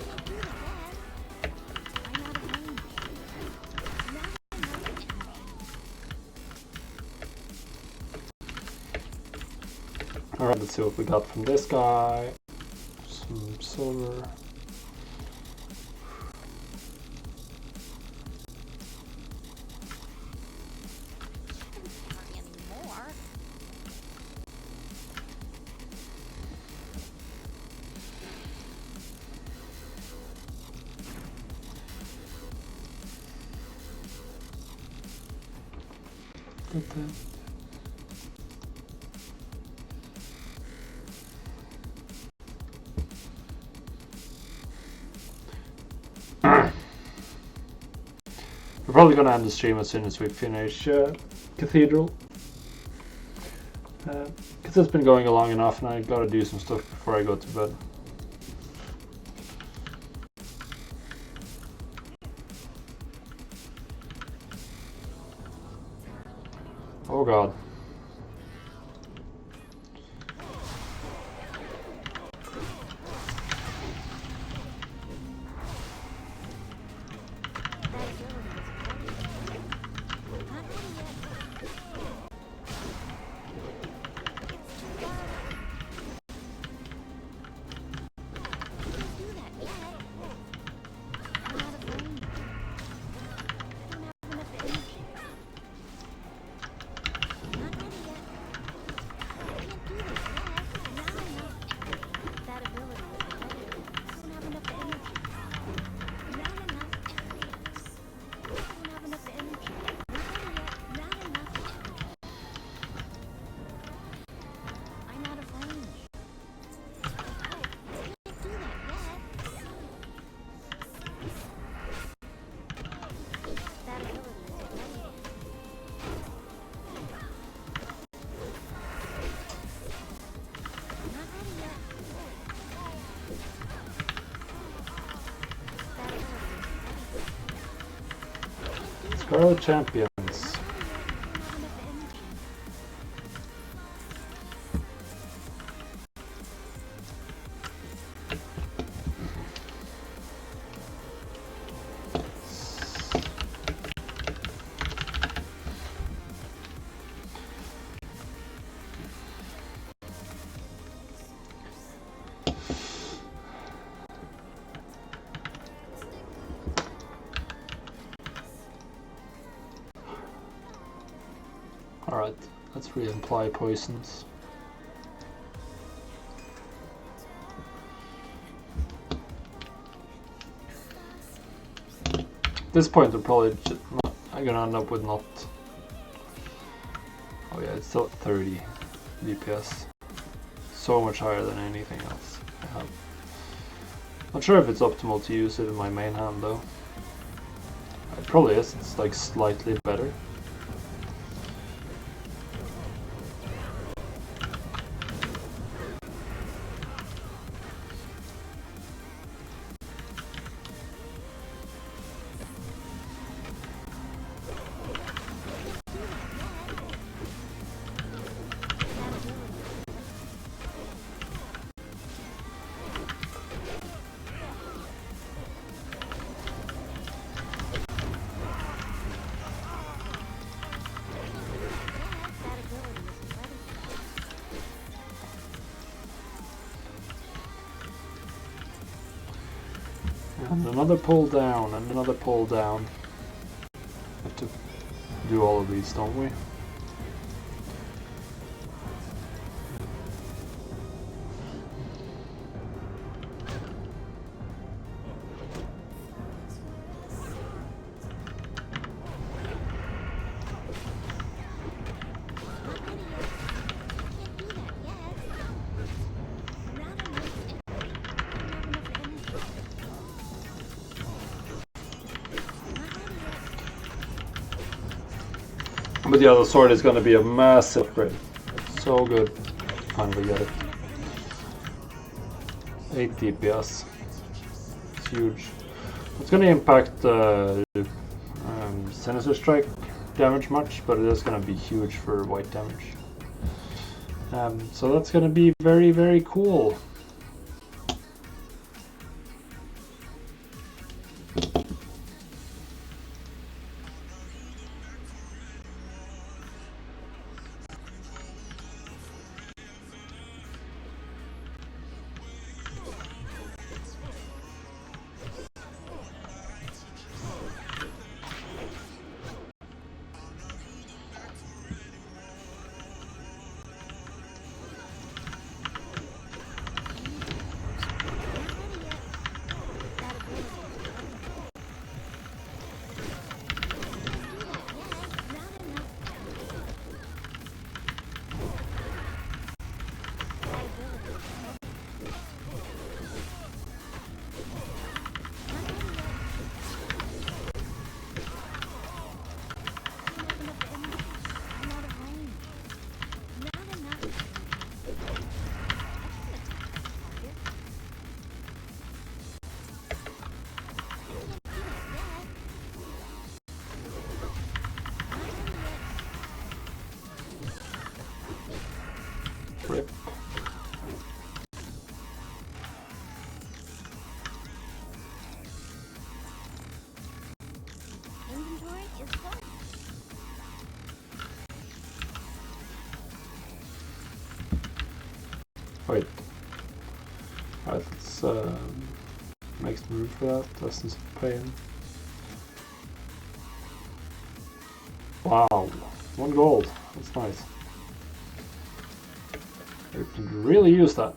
do that yet. I'm out of range. Not enough energy. Alright, let's see what we got from this guy. Some silver. Not anymore. Good then. We're probably gonna end the stream as soon as we finish Cathedral. Because it's been going long enough and I gotta do some stuff before I go to bed. Oh god. That ability isn't ready yet. Not ready yet. It's too dark. Can't do that yet. I'm out of range. I don't have enough energy. Not ready yet. I can't do that yet. Not enough energy. That ability isn't ready. I don't have enough energy. Not enough energy. I don't have enough energy. Not ready yet. Not enough energy. I'm out of range. Can't do that yet. That ability isn't ready yet. Not ready yet. That ability isn't ready yet. Can't do that. Scarlet Champions. Not ready yet. I don't have enough energy. Alright, let's reapply poisons. At this point, we're probably just not, I'm gonna end up with not. Oh yeah, it's still 30 DPS. So much higher than anything else I have. Not sure if it's optimal to use it in my main hand though. It probably is, it's like slightly better. And another pull down, and another pull down. Have to do all of these, don't we? But yeah, the sword is going to be a massive upgrade. So good. Finally get it. 8 DPS. It's huge. It's going to impact Sinister Strike damage much, but it is going to be huge for white damage. So that's going to be very, very cool. Rip. Inventory is full. Wait. Alright, let's make some room for that. Essence of Pain. Wow. 1 gold. That's nice. You can really use that.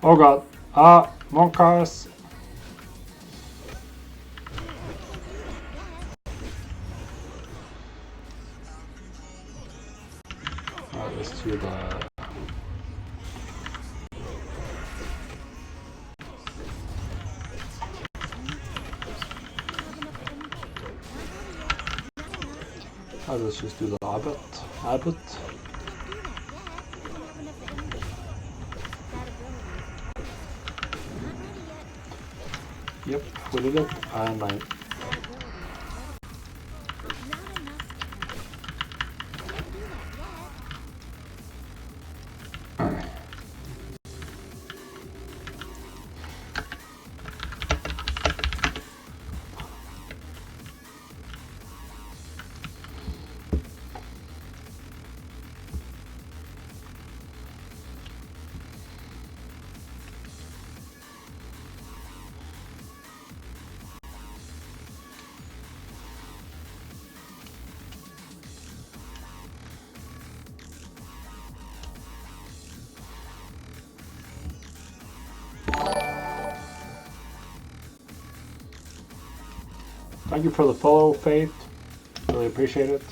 Oh god. Ah, Monkas. Alright, let's do the... let's just do the Abbot. Abbot. Yep, we did it. And I... Thank you for the follow, Faith. Really appreciate it.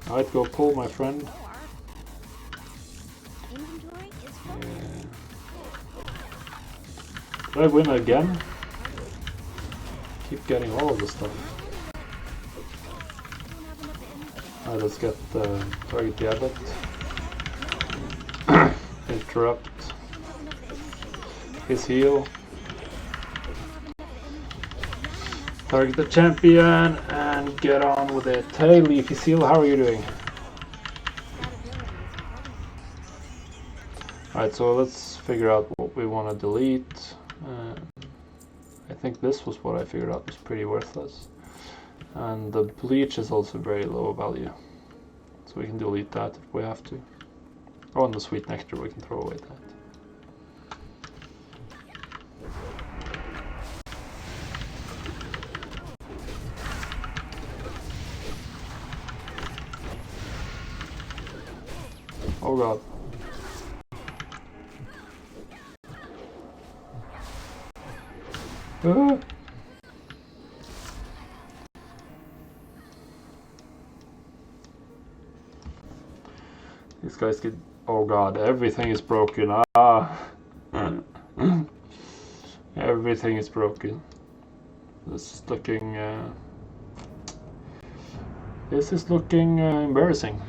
Alright, go pull, my friend. Inventory is full. Did I win again? Keep getting all of the stuff. Alright, let's get target the abbot. Interrupt his heal. Target the champion and get on with it. Hey Leafy Seal, how are you doing? Alright, so let's figure out what we want to delete. I think this was what I figured out was pretty worthless. And the bleach is also very low value. So we can delete that if we have to. Oh, and the sweet nectar, we can throw away that. Oh god. Ah. These guys get... Oh god, everything is broken. Ah. Everything is broken. This is looking... This is looking embarrassing.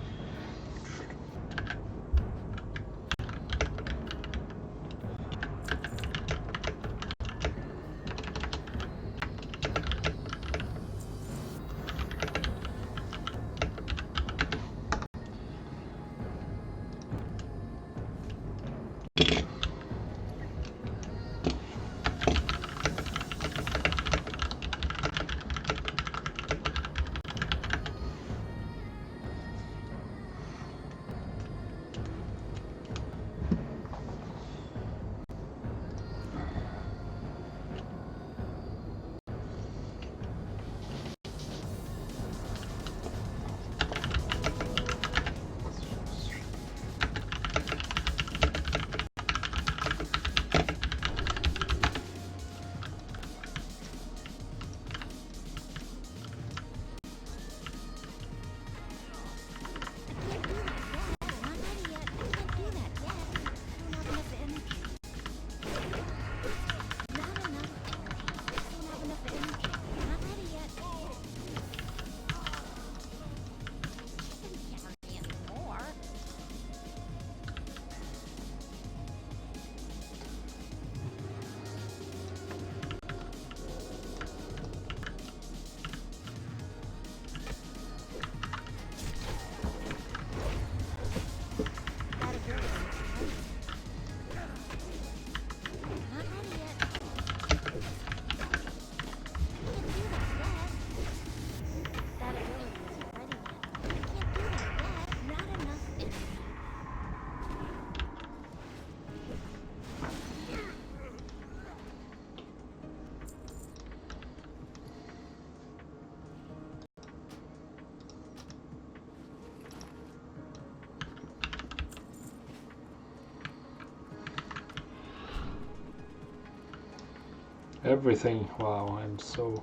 Everything. Wow, I'm so...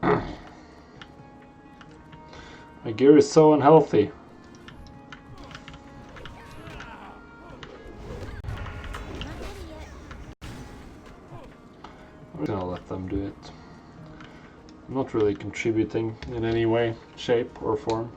My gear is so unhealthy. I'm gonna let them do it. I'm not really contributing in any way, shape, or form.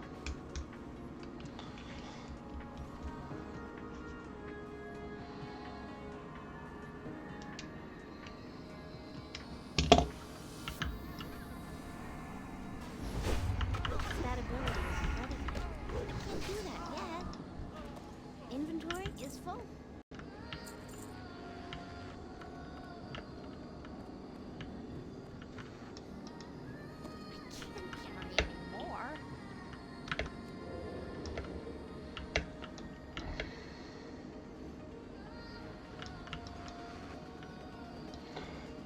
That ability is credited. I can't do that yet. Inventory is full. I can't carry anymore.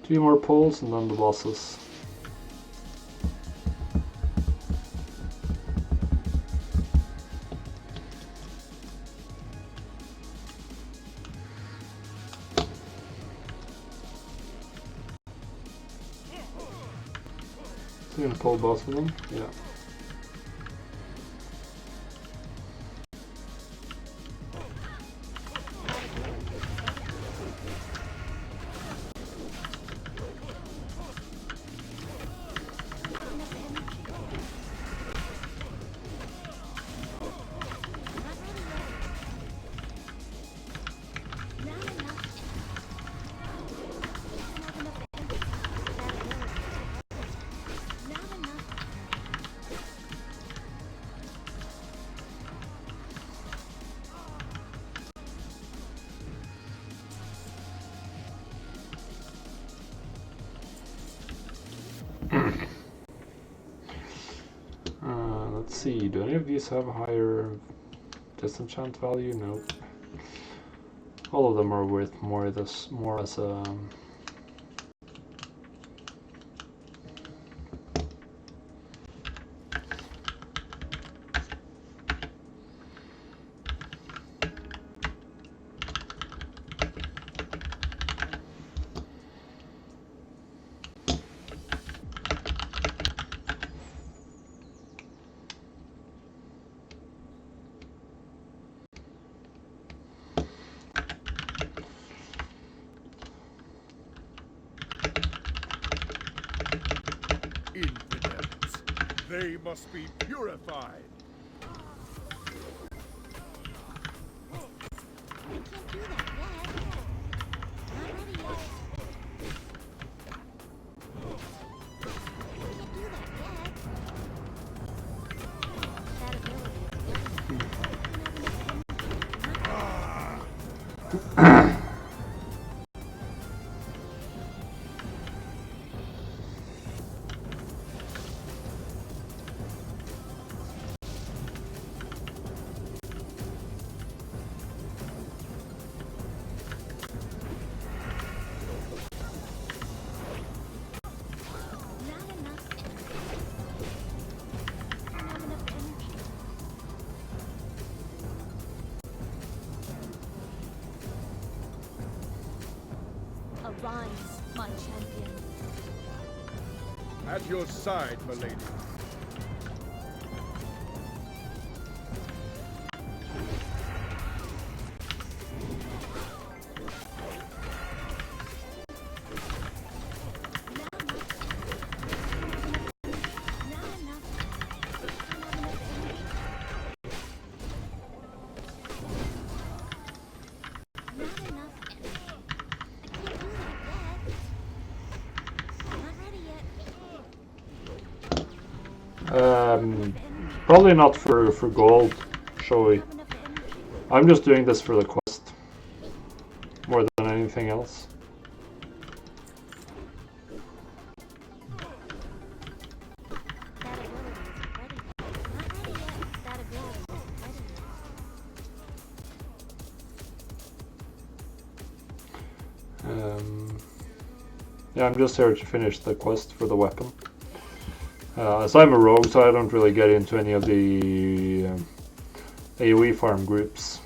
2 more pulls and then the bosses. You gonna pull both of them? Yeah. Let's see, do any of these have a higher disenchant value? Nope. All of them are worth more as a Infidels. They must be purified. I can't do that yet. Not ready yet. I can't do that yet. That ability is not enough. I don't have enough energy. Arise, my champion. At your side, milady. Not enough. I don't have enough energy. Not enough. I can't do that yet. Not ready yet. Probably not for gold, Shoei. Have enough energy. I'm just doing this for the quest more than anything else. That ability isn't ready yet. Not ready yet. That ability isn't ready yet. Yeah, I'm just here to finish the quest for the weapon. As I'm a rogue, so I don't really get into any of the AoE farm groups.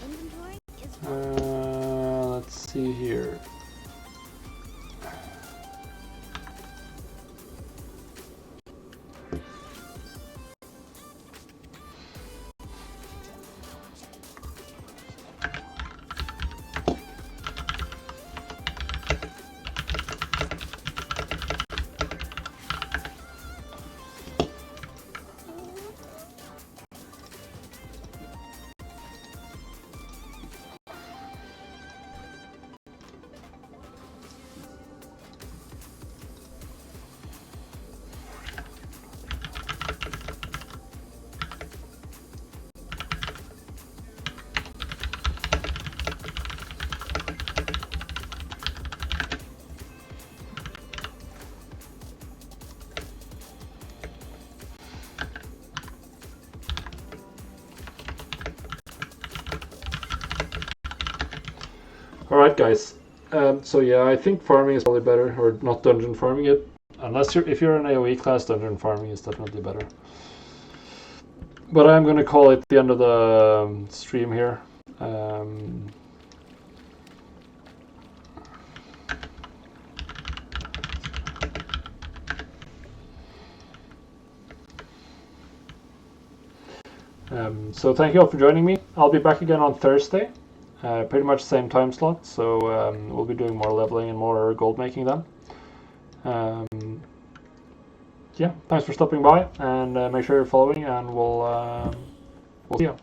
Inventory is Let's see here. Alright guys, so yeah, I think farming is probably better, or not dungeon farming it. Unless if you're an AoE class, dungeon farming is definitely better. But I'm gonna call it the end of the stream here. So thank you all for joining me. I'll be back again on Thursday, pretty much same time slot. So we'll be doing more leveling and more gold making then. Yeah, thanks for stopping by, and make sure you're following, and we'll see you.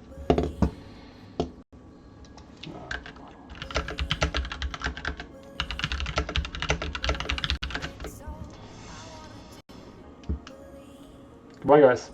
Goodbye, guys.